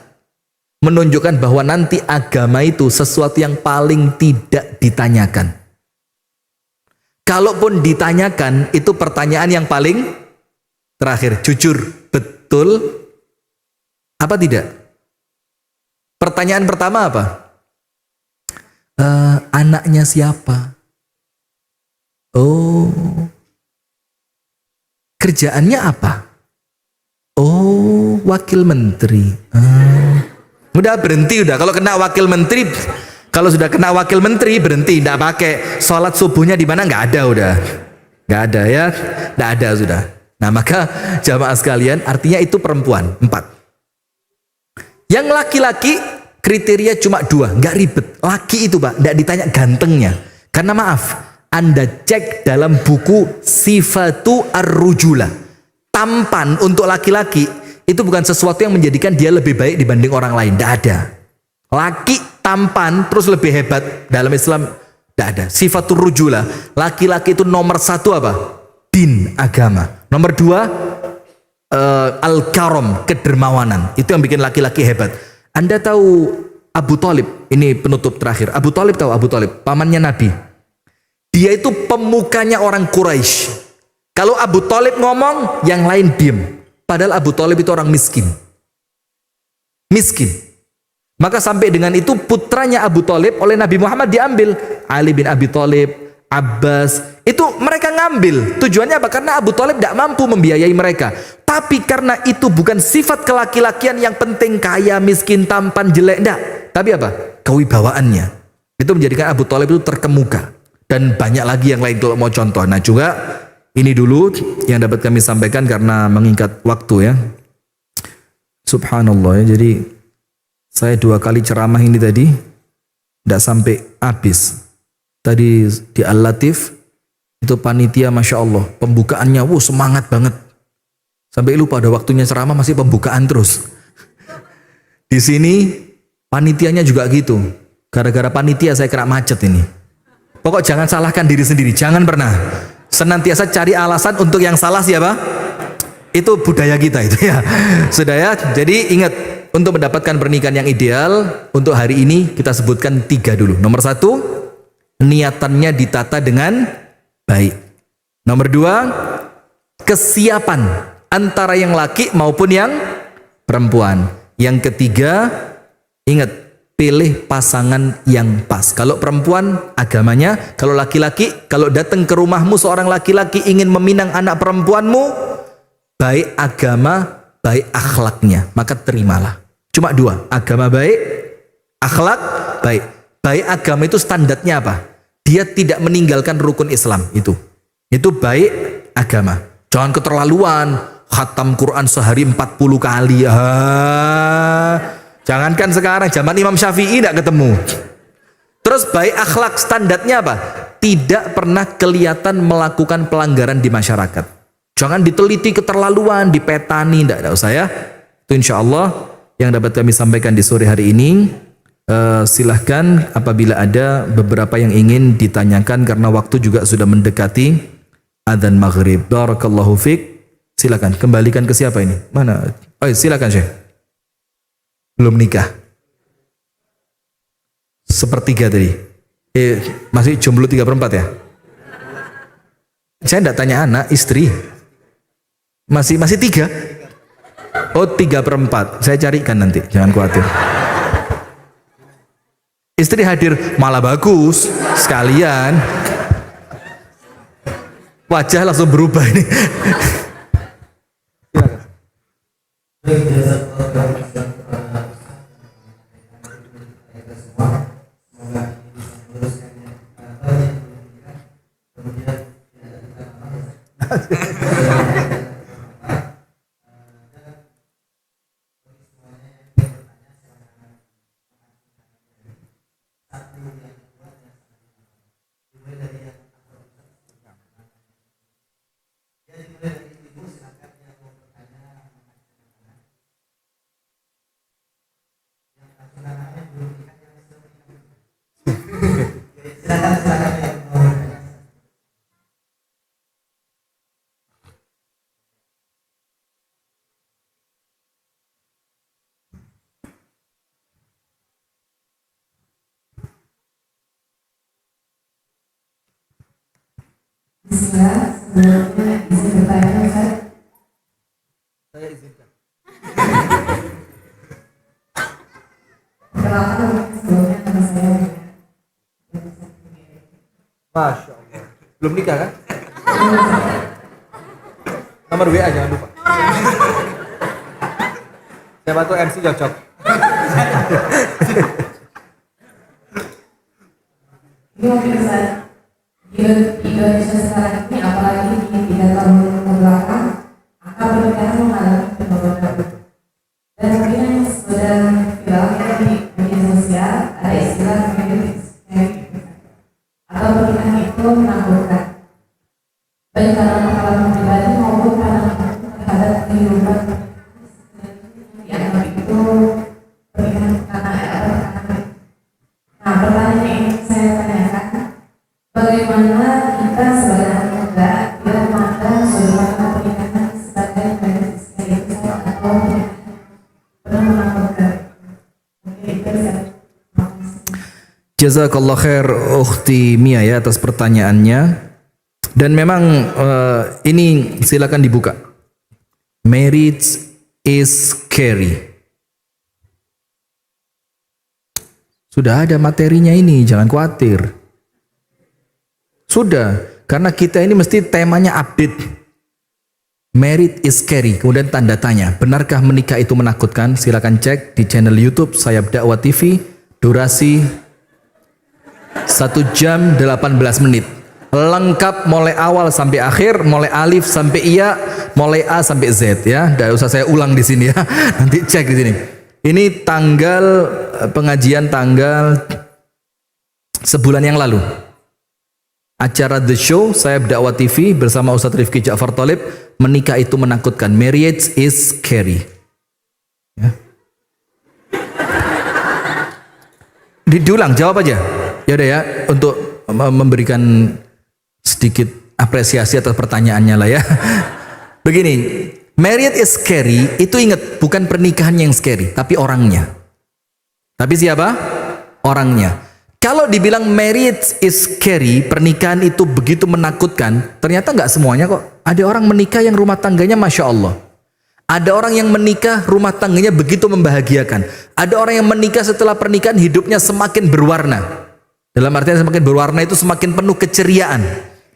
menunjukkan bahwa nanti agama itu sesuatu yang paling tidak ditanyakan. Kalaupun ditanyakan, itu pertanyaan yang paling terakhir. Jujur, betul apa tidak? Pertanyaan pertama apa? Anaknya siapa? Oh, kerjaannya apa? Oh, wakil menteri. Udah berhenti udah. Kalau kena wakil menteri, kalau sudah kena wakil menteri berhenti. Tidak pakai sholat subuhnya di mana, nggak ada udah. Nggak ada ya, nggak ada sudah. Nah maka jamaah sekalian, artinya itu perempuan 4. Yang laki-laki kriteria cuma 2, nggak ribet. Laki itu pak, nggak ditanya gantengnya. Karena maaf, Anda cek dalam buku Sifatu Ar-Rujula. Tampan untuk laki-laki itu bukan sesuatu yang menjadikan dia lebih baik dibanding orang lain. Tidak ada. Laki tampan terus lebih hebat dalam Islam. Tidak ada. Sifatur rujula. Laki-laki itu nomor 1 apa? Din, agama. Nomor 2 al-karom, kedermawanan. Itu yang bikin laki-laki hebat. Anda tahu Abu Thalib? Ini penutup terakhir. Abu Thalib tahu Abu Thalib? Pamannya Nabi. Dia itu pemukanya orang Quraisy. Kalau Abu Thalib ngomong, yang lain diem. Padahal Abu Thalib itu orang miskin. Miskin. Maka sampai dengan itu putranya Abu Thalib oleh Nabi Muhammad diambil. Ali bin Abi Thalib, Abbas. Itu mereka mengambil. Tujuannya apa? Karena Abu Thalib tidak mampu membiayai mereka. Tapi karena itu bukan sifat kelaki-lakian yang penting kaya, miskin, tampan, jelek. Tidak. Tapi apa? Kewibawaannya. Itu menjadikan Abu Thalib itu terkemuka. Dan banyak lagi yang lain kalau mau contoh. Nah juga ini dulu yang dapat kami sampaikan karena mengingat waktu ya. Subhanallah ya. Jadi saya 2 kali ceramah ini tadi tidak sampai habis. Tadi di Al-Latif itu panitia Masya Allah pembukaannya semangat banget sampai lupa ada waktunya ceramah masih pembukaan terus. Di sini panitianya juga gitu, gara-gara panitia saya kena macet ini. Pokok jangan salahkan diri sendiri, jangan pernah senantiasa cari alasan untuk yang salah siapa, itu budaya kita itu ya. Sudah ya, jadi ingat untuk mendapatkan pernikahan yang ideal untuk hari ini kita sebutkan 3 dulu. Nomor 1, niatannya ditata dengan baik. Nomor 2, kesiapan antara yang laki maupun yang perempuan. Yang ketiga, ingat pilih pasangan yang pas. Kalau perempuan agamanya, kalau laki-laki kalau datang ke rumahmu seorang laki-laki ingin meminang anak perempuanmu, baik agama, baik akhlaknya, maka terimalah. Cuma 2, agama baik, akhlak baik. Baik agama itu standarnya apa? Dia tidak meninggalkan rukun Islam itu. Itu baik agama. Jangan keterlaluan, khatam Quran sehari 40 kali. Jangankan sekarang, zaman Imam Syafi'i tidak ketemu. Terus baik akhlak standarnya apa? Tidak pernah kelihatan melakukan pelanggaran di masyarakat. Jangan diteliti keterlaluan, dipetani, tidak usah ya. Itu insya Allah yang dapat kami sampaikan di sore hari ini. Silahkan apabila ada beberapa yang ingin ditanyakan karena waktu juga sudah mendekati adzan maghrib. Barakallahu fiik. Silakan kembalikan ke siapa ini? Mana? Oh silakan Syekh. Belum nikah. Sepertiga tadi. Masih jomblo 3/4 ya? Saya tidak tanya anak, istri. Masih 3? Oh 3/4. Saya carikan nanti, jangan khawatir. Istri hadir malah bagus sekalian. Wajah langsung berubah ini. Bismillah, sebelumnya izin bertanya Ustaz. Saya izinkan. Perkenalkan sebelumnya nama saya. Masya Allah. Belum nikah kan? Nomor WA jangan lupa. Siapa tuh MC cocok? Ini mungkin Ustaz, di Indonesia sekarang ini apalagi di 3 tahun ke belakang angka pernikahan mengalami penurunan. Dan mungkin yang sedang viral di media sosial ada istilah marriage atau pernikahan itu menakutkan. Baik karena pengalaman pribadi maupun karena terhadap kehidupan dianggap itu pernikahan karena Nah, pertanyaan yang ingin saya tanyakan, bagaimana kita sebagai anak muda tidak memandang suasana pernikahan sebagai marriage itu atau pernah menakutkan? Mungkin itu bisa. Jazakallah khair Ukhti Mia ya atas pertanyaannya. Dan memang ini silakan dibuka. Marriage is scary. Sudah ada materinya ini, jangan khawatir. Sudah, Karena kita ini mesti temanya update. Married is scary. Kemudian tanda tanya. Benarkah menikah itu menakutkan? Silakan cek di channel YouTube Sayap Dakwah TV. Durasi 1 jam 18 menit. Lengkap mulai awal sampai akhir, mulai alif sampai iya, mulai A sampai Z ya. Tidak usah saya ulang di sini ya. Nanti cek di sini. Ini tanggal pengajian tanggal sebulan yang lalu. Acara The Show Sayap Dakwah TV bersama Ustadz Rifki Ja'far Thalib, menikah itu menakutkan. Marriage is scary. Ya. Diulang, jawab aja. Ya udah ya, untuk memberikan sedikit apresiasi atas pertanyaannya lah ya. Begini, marriage is scary, itu ingat bukan pernikahan yang scary, tapi orangnya. Tapi siapa? Orangnya. Kalau dibilang marriage is scary, pernikahan itu begitu menakutkan, ternyata nggak semuanya kok. Ada orang menikah yang rumah tangganya Masya Allah. Ada orang yang menikah rumah tangganya begitu membahagiakan. Ada orang yang menikah setelah pernikahan hidupnya semakin berwarna. Dalam artian semakin berwarna itu semakin penuh keceriaan.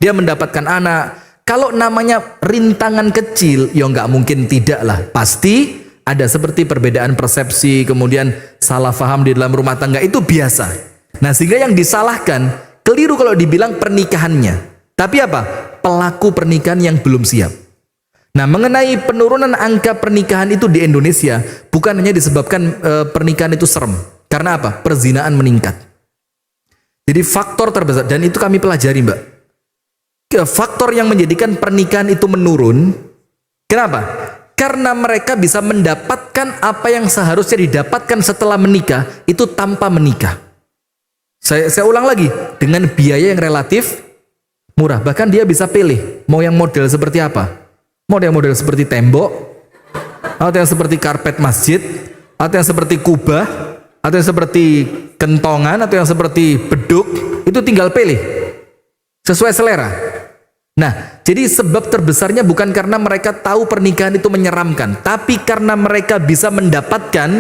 Dia mendapatkan anak. Kalau namanya rintangan kecil, ya nggak mungkin tidak lah. Pasti ada seperti perbedaan persepsi, kemudian salah paham di dalam rumah tangga, itu biasa. Nah sehingga yang disalahkan, keliru kalau dibilang pernikahannya. Tapi apa? Pelaku pernikahan yang belum siap. Nah mengenai penurunan angka pernikahan itu di Indonesia, bukan hanya disebabkan pernikahan itu serem. Karena apa? Perzinaan meningkat. Jadi faktor terbesar, dan itu kami pelajari mbak. Faktor yang menjadikan pernikahan itu menurun, kenapa? Karena mereka bisa mendapatkan apa yang seharusnya didapatkan setelah menikah, itu tanpa menikah. Saya ulang lagi, dengan biaya yang relatif murah. Bahkan dia bisa pilih, mau yang model seperti apa? Mau yang model seperti tembok, atau yang seperti karpet masjid, atau yang seperti kubah, atau yang seperti kentongan, atau yang seperti beduk, itu tinggal pilih. Sesuai selera. Nah, jadi sebab terbesarnya bukan karena mereka tahu pernikahan itu menyeramkan, tapi karena mereka bisa mendapatkan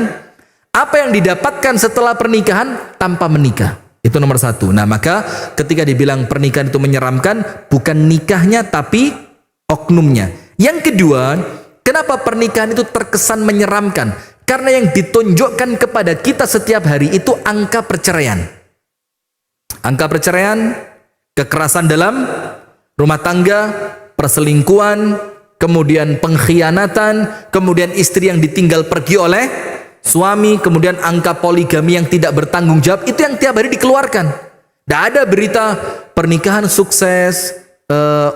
apa yang didapatkan setelah pernikahan tanpa menikah. Itu nomor satu. Nah, maka ketika dibilang pernikahan itu menyeramkan, bukan nikahnya tapi oknumnya. Yang kedua, kenapa pernikahan itu terkesan menyeramkan? Karena yang ditunjukkan kepada kita setiap hari itu angka perceraian. Angka perceraian, kekerasan dalam rumah tangga, perselingkuhan, kemudian pengkhianatan, kemudian istri yang ditinggal pergi oleh suami, kemudian angka poligami yang tidak bertanggung jawab, itu yang tiap hari dikeluarkan. Tidak ada berita pernikahan sukses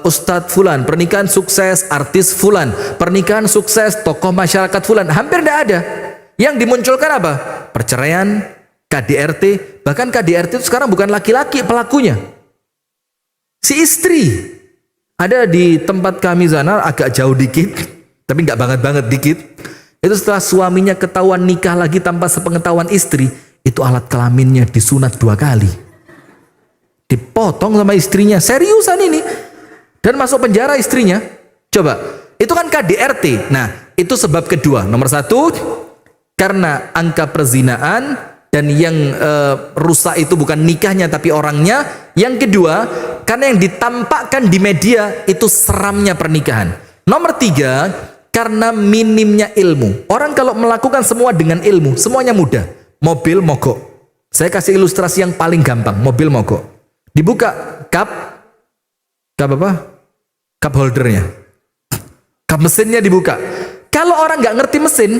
Ustadz Fulan, pernikahan sukses artis Fulan, pernikahan sukses tokoh masyarakat Fulan, hampir tidak ada. Yang dimunculkan apa? Perceraian, KDRT, bahkan KDRT itu sekarang bukan laki-laki pelakunya, si istri. Ada di tempat kami sana, agak jauh dikit, tapi nggak banget-banget dikit. Itu setelah suaminya ketahuan nikah lagi tanpa sepengetahuan istri, itu alat kelaminnya disunat 2 kali. Dipotong sama istrinya, seriusan ini. Dan masuk penjara istrinya. Coba, itu kan KDRT. Nah, itu sebab kedua. Nomor 1, karena angka perzinaan, dan yang rusak itu bukan nikahnya tapi orangnya. Yang kedua, karena yang ditampakkan di media itu seramnya pernikahan. Nomor 3, karena minimnya ilmu. Orang kalau melakukan semua dengan ilmu, semuanya mudah. Mobil mogok. Saya kasih ilustrasi yang paling gampang, mobil mogok. Dibuka cup apa? Cup holdernya. Cup mesinnya dibuka. Kalau orang nggak ngerti mesin,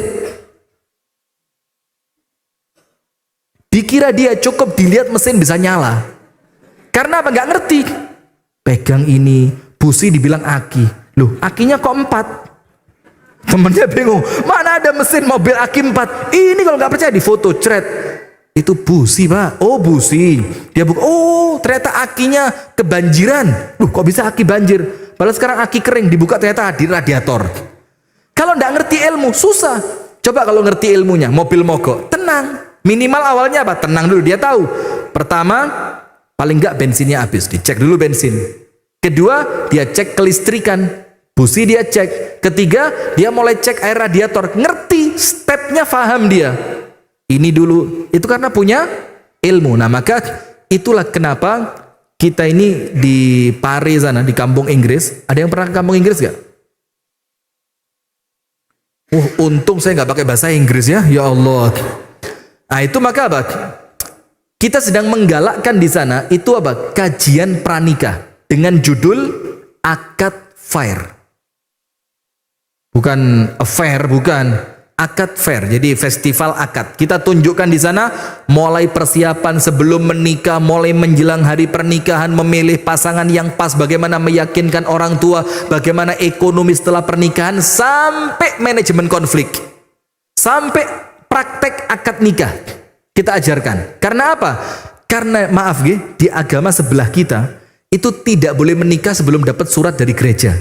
dikira dia cukup dilihat mesin bisa nyala. Karena apa? Nggak ngerti. Pegang ini, busi dibilang aki. Loh, akinya kok 4? Temennya bingung, mana ada mesin mobil aki 4? Ini kalau nggak percaya di foto, cret. Itu busi pak. Oh busi. Dia buka, oh ternyata akinya kebanjiran. Loh kok bisa aki banjir? Padahal sekarang aki kering, dibuka ternyata di radiator. Kalau nggak ngerti ilmu, susah. Coba kalau ngerti ilmunya, mobil mogok, tenang. Minimal awalnya apa? Tenang dulu, dia tahu. Pertama, paling nggak bensinnya habis, dicek dulu bensin. Kedua, dia cek kelistrikan. Busi dia cek. Ketiga, dia mulai cek air radiator. Ngerti, stepnya paham dia. Ini dulu, itu karena punya ilmu. Nah maka itulah kenapa kita ini di Pare sana, di kampung Inggris. Ada yang pernah ke kampung Inggris gak? Untung saya nggak pakai bahasa Inggris ya, ya Allah. Nah itu maka apa? Kita sedang menggalakkan di sana itu apa? Kajian pranikah dengan judul akad fair. Bukan affair, bukan. Akad fair, jadi festival akad. Kita tunjukkan di sana mulai persiapan sebelum menikah, mulai menjelang hari pernikahan, memilih pasangan yang pas, bagaimana meyakinkan orang tua, bagaimana ekonomi setelah pernikahan, sampai manajemen konflik, sampai praktek akad nikah kita ajarkan. Karena apa? Karena maaf di agama sebelah kita itu tidak boleh menikah sebelum dapat surat dari gereja.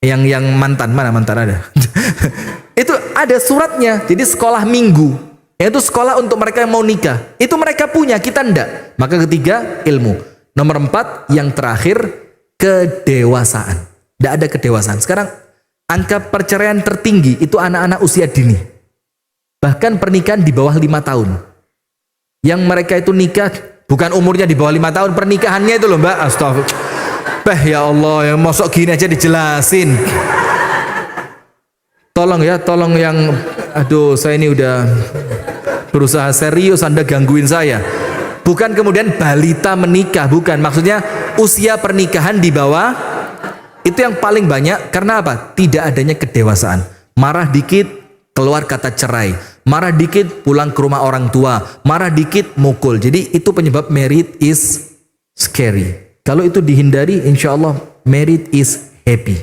Yang mantan, mana mantan ada? Itu ada suratnya. Jadi sekolah minggu, yaitu sekolah untuk mereka yang mau nikah. Itu mereka punya, kita enggak. Maka ketiga, ilmu. Nomor 4, yang terakhir, kedewasaan. Tidak ada kedewasaan. Sekarang angka perceraian tertinggi itu anak-anak usia dini. Bahkan pernikahan di bawah 5 tahun. Yang mereka itu nikah bukan umurnya di bawah 5 tahun, pernikahannya itu loh, Mbak. Astagfirullah. Ya Allah, yang mosok gini aja dijelasin. Tolong ya, tolong yang, aduh saya ini udah berusaha serius, Anda gangguin saya. Bukan kemudian balita menikah, bukan. Maksudnya usia pernikahan di bawah, itu yang paling banyak. Karena apa? Tidak adanya kedewasaan. Marah dikit, keluar kata cerai. Marah dikit, pulang ke rumah orang tua. Marah dikit, mukul. Jadi itu penyebab married is scary. Kalau itu dihindari, insya Allah married is happy.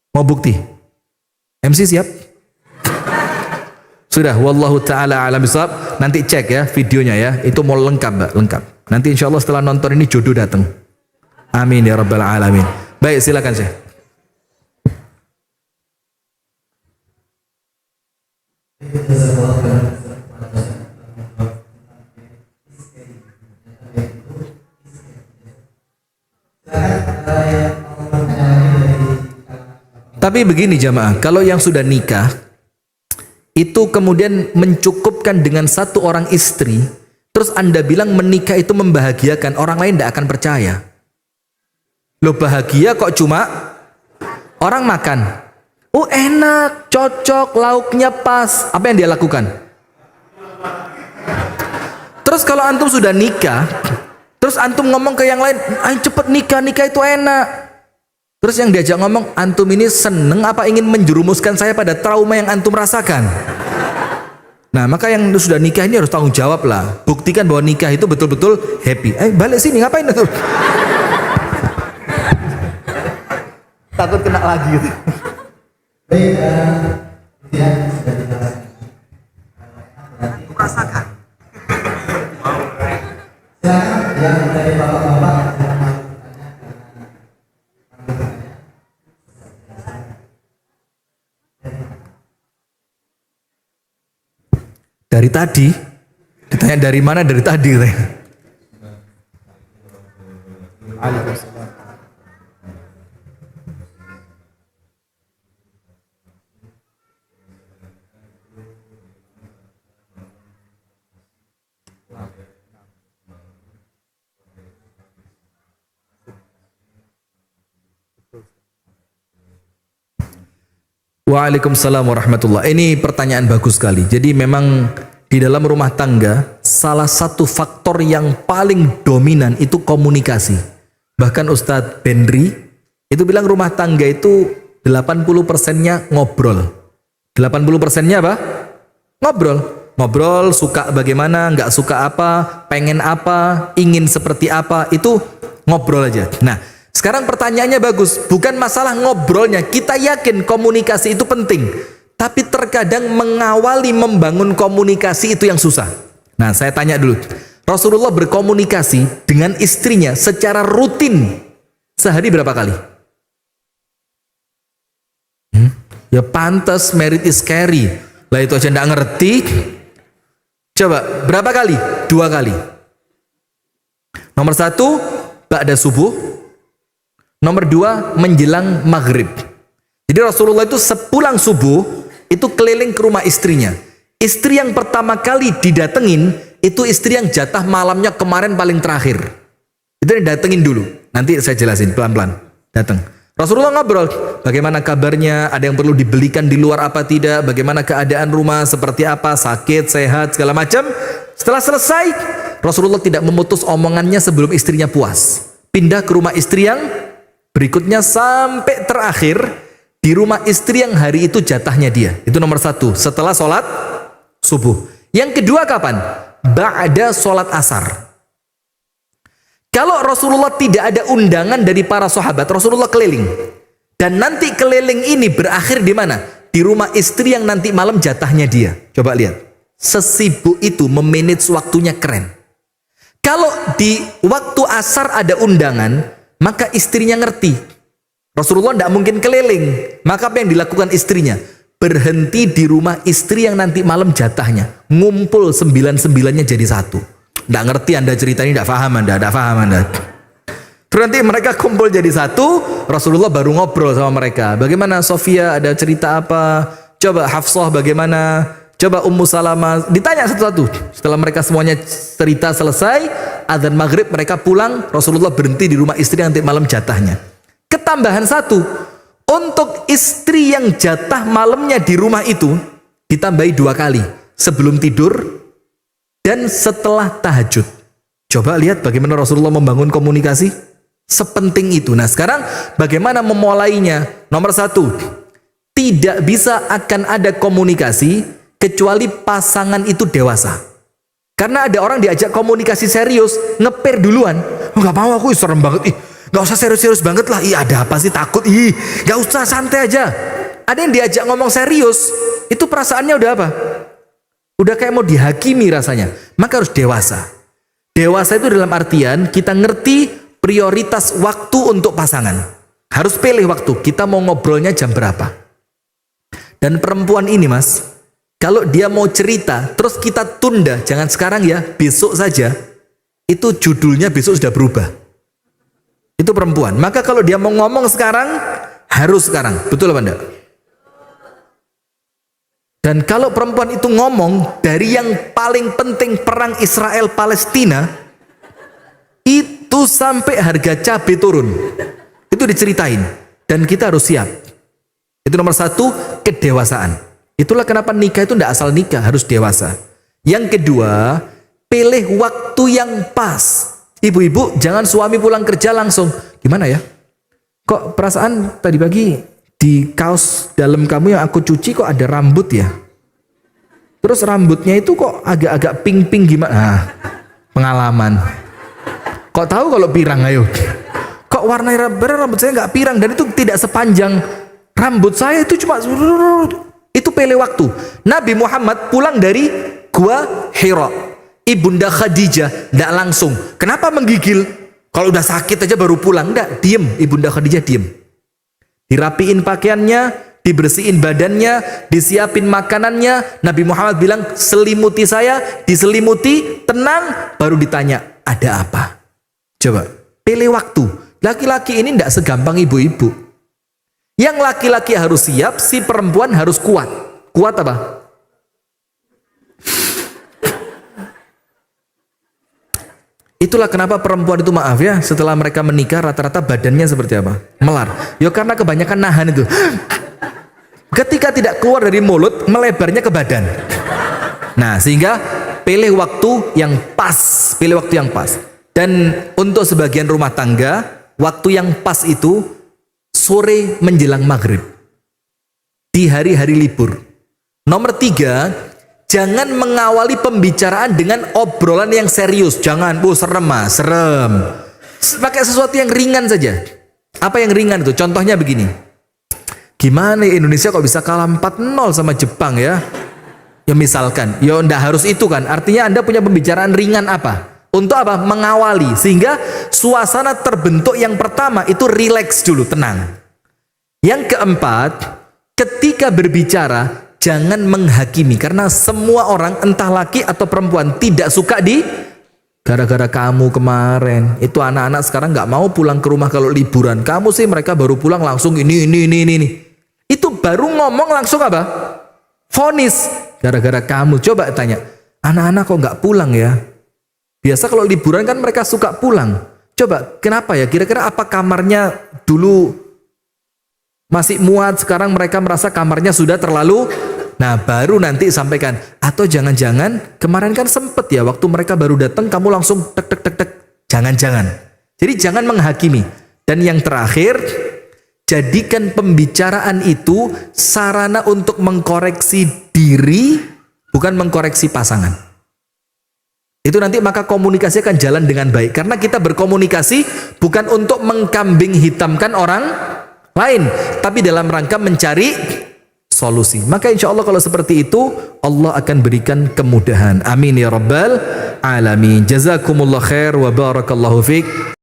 Mau bukti? MC siap? Sudah, wallahu ta'ala alam bisawab. Nanti cek ya videonya ya. Itu mau lengkap, Mbak, lengkap. Nanti insya Allah setelah nonton ini jodoh datang. Amin ya rabbal alamin. Baik, silakan Syekh. Tapi begini jamaah, kalau yang sudah nikah itu kemudian mencukupkan dengan satu orang istri, terus Anda bilang menikah itu membahagiakan, orang lain tidak akan percaya. Loh, bahagia kok cuma orang makan, oh enak, cocok, lauknya pas, apa yang dia lakukan? Terus kalau antum sudah nikah, terus antum ngomong ke yang lain, ayo cepet nikah, nikah itu enak. Terus yang diajak ngomong, antum ini seneng apa ingin menjerumuskan saya pada trauma yang antum rasakan? Nah, maka yang sudah nikah ini harus tanggung jawab lah. Buktikan bahwa nikah itu betul-betul happy. Balik sini, ngapain itu? Takut kena lagi gitu. Rasakan. Yang dari bapak-bapak dari tadi ditanya dari mana, dari tadi Waalaikumsalam warahmatullahi. Ini pertanyaan bagus sekali. Jadi memang di dalam rumah tangga salah satu faktor yang paling dominan itu komunikasi. Bahkan Ustadz Benri itu bilang rumah tangga itu 80%-nya ngobrol. 80%-nya apa? Ngobrol. Ngobrol, suka bagaimana, nggak suka apa, pengen apa, ingin seperti apa, itu ngobrol aja. Nah, sekarang pertanyaannya bagus, bukan masalah ngobrolnya, kita yakin komunikasi itu penting, tapi terkadang mengawali membangun komunikasi itu yang susah. Nah, saya tanya dulu, Rasulullah berkomunikasi dengan istrinya secara rutin sehari berapa kali? Ya pantas married is scary, lah itu aja nggak ngerti. Coba berapa kali? 2 kali. Nomor 1 ba'da subuh. Nomor 2 menjelang maghrib. Jadi Rasulullah itu sepulang subuh itu keliling ke rumah istrinya. Istri yang pertama kali didatengin itu istri yang jatah malamnya kemarin paling terakhir. Itu yang datengin dulu. Nanti saya jelasin pelan-pelan. Datang. Rasulullah ngobrol, bagaimana kabarnya, ada yang perlu dibelikan di luar apa tidak, bagaimana keadaan rumah, seperti apa, sakit, sehat, segala macam. Setelah selesai, Rasulullah tidak memutus omongannya sebelum istrinya puas. Pindah ke rumah istri yang berikutnya sampai terakhir di rumah istri yang hari itu jatahnya dia. Itu nomor satu, setelah sholat subuh. Yang kedua kapan? Ba'da sholat asar. Kalau Rasulullah tidak ada undangan dari para sahabat, Rasulullah keliling. Dan nanti keliling ini berakhir di mana? Di rumah istri yang nanti malam jatahnya dia. Coba lihat. Sesibuk itu memanage waktunya keren. Kalau di waktu asar ada undangan, maka istrinya ngerti. Rasulullah tidak mungkin keliling. Maka apa yang dilakukan istrinya? Berhenti di rumah istri yang nanti malam jatahnya. Ngumpul 9-9-nya jadi satu. Tidak ngerti Anda cerita ini, tidak paham Anda, tidak paham Anda. Terus nanti mereka kumpul jadi satu, Rasulullah baru ngobrol sama mereka. Bagaimana Sofia, ada cerita apa? Coba Hafsah bagaimana? Coba Ummu Salamah, ditanya satu-satu. Setelah mereka semuanya cerita selesai, adzan maghrib mereka pulang, Rasulullah berhenti di rumah istri yang nanti malam jatahnya. Ketambahan satu, untuk istri yang jatah malamnya di rumah itu, ditambahi 2 kali. Sebelum tidur, dan setelah tahajud. Coba lihat bagaimana Rasulullah membangun komunikasi. Sepenting itu. Nah sekarang bagaimana memulainya? Nomor 1, tidak bisa akan ada komunikasi kecuali pasangan itu dewasa. Karena ada orang diajak komunikasi serius, ngeper duluan. Oh, gak mau aku, serem banget. Gak usah serius-serius banget lah. Ada apa sih, takut. Gak usah, santai aja. Ada yang diajak ngomong serius, itu perasaannya udah apa? Udah kayak mau dihakimi rasanya. Maka harus dewasa. Dewasa itu dalam artian kita ngerti prioritas waktu untuk pasangan. Harus pilih waktu. Kita mau ngobrolnya jam berapa. Dan perempuan ini mas, kalau dia mau cerita terus kita tunda, jangan sekarang ya, besok saja, itu judulnya besok sudah berubah. Itu perempuan. Maka kalau dia mau ngomong sekarang, harus sekarang. Betul apa enggak? Dan kalau perempuan itu ngomong dari yang paling penting perang Israel Palestina, itu sampai harga cabai turun. Itu diceritain. Dan kita harus siap. Itu nomor 1, kedewasaan. Itulah kenapa nikah itu tidak asal nikah, harus dewasa. Yang kedua, pilih waktu yang pas. Ibu-ibu, jangan suami pulang kerja langsung. Gimana ya? Kok perasaan tadi pagi di kaos dalam kamu yang aku cuci kok ada rambut ya? Terus rambutnya itu kok agak-agak pink-pink gimana? Nah, pengalaman. Kok tahu kalau pirang, ayo? Kok warna rambut saya nggak pirang dan itu tidak sepanjang rambut saya, itu cuma itu pilih waktu. Nabi Muhammad pulang dari Gua Hira, Ibunda Khadijah tidak langsung. Kenapa menggigil? Kalau udah sakit aja baru pulang, enggak, diem. Ibunda Khadijah diem. Dirapiin pakaiannya, dibersihin badannya, disiapin makanannya. Nabi Muhammad bilang, selimuti saya, diselimuti, tenang, baru ditanya, ada apa? Coba, pilih waktu. Laki-laki ini tidak segampang ibu-ibu. Yang laki-laki harus siap, si perempuan harus kuat. Kuat apa? Itulah kenapa perempuan itu, maaf ya, setelah mereka menikah rata-rata badannya seperti apa? Melar. Ya karena kebanyakan nahan itu. Ketika tidak keluar dari mulut, melebarnya ke badan. Nah, sehingga pilih waktu yang pas, pilih waktu yang pas. Dan untuk sebagian rumah tangga, waktu yang pas itu sore menjelang maghrib. Di hari-hari libur. Nomor 3, jangan mengawali pembicaraan dengan obrolan yang serius. Jangan, serem mas, serem. Pakai sesuatu yang ringan saja. Apa yang ringan itu? Contohnya begini. Gimana ya Indonesia kok bisa kalah 4-0 sama Jepang ya? Ya misalkan, ya enggak harus itu kan. Artinya Anda punya pembicaraan ringan apa? Untuk apa? Mengawali. Sehingga suasana terbentuk yang pertama itu rileks dulu, tenang. Yang keempat, ketika berbicara, jangan menghakimi. Karena semua orang, entah laki atau perempuan, tidak suka di gara-gara kamu kemarin. Itu anak-anak sekarang nggak mau pulang ke rumah kalau liburan. Kamu sih mereka baru pulang langsung ini. Itu baru ngomong langsung apa? Vonis. Gara-gara kamu. Coba tanya, anak-anak kok nggak pulang ya? Biasa kalau liburan kan mereka suka pulang. Coba, kenapa ya? Kira-kira apa kamarnya dulu masih muat, sekarang mereka merasa kamarnya sudah terlalu. Nah, baru nanti sampaikan. Atau jangan-jangan kemarin kan sempet ya, waktu mereka baru datang kamu langsung tek tek tek tek. Jangan-jangan. Jadi jangan menghakimi. Dan yang terakhir, jadikan pembicaraan itu sarana untuk mengkoreksi diri, bukan mengkoreksi pasangan. Itu nanti maka komunikasi akan jalan dengan baik. Karena kita berkomunikasi bukan untuk mengkambing hitamkan orang lain, tapi dalam rangka mencari solusi. Maka insya Allah kalau seperti itu, Allah akan berikan kemudahan. Amin ya rabbal alamin. Jazakumullah khair wa barakallahu fiqh.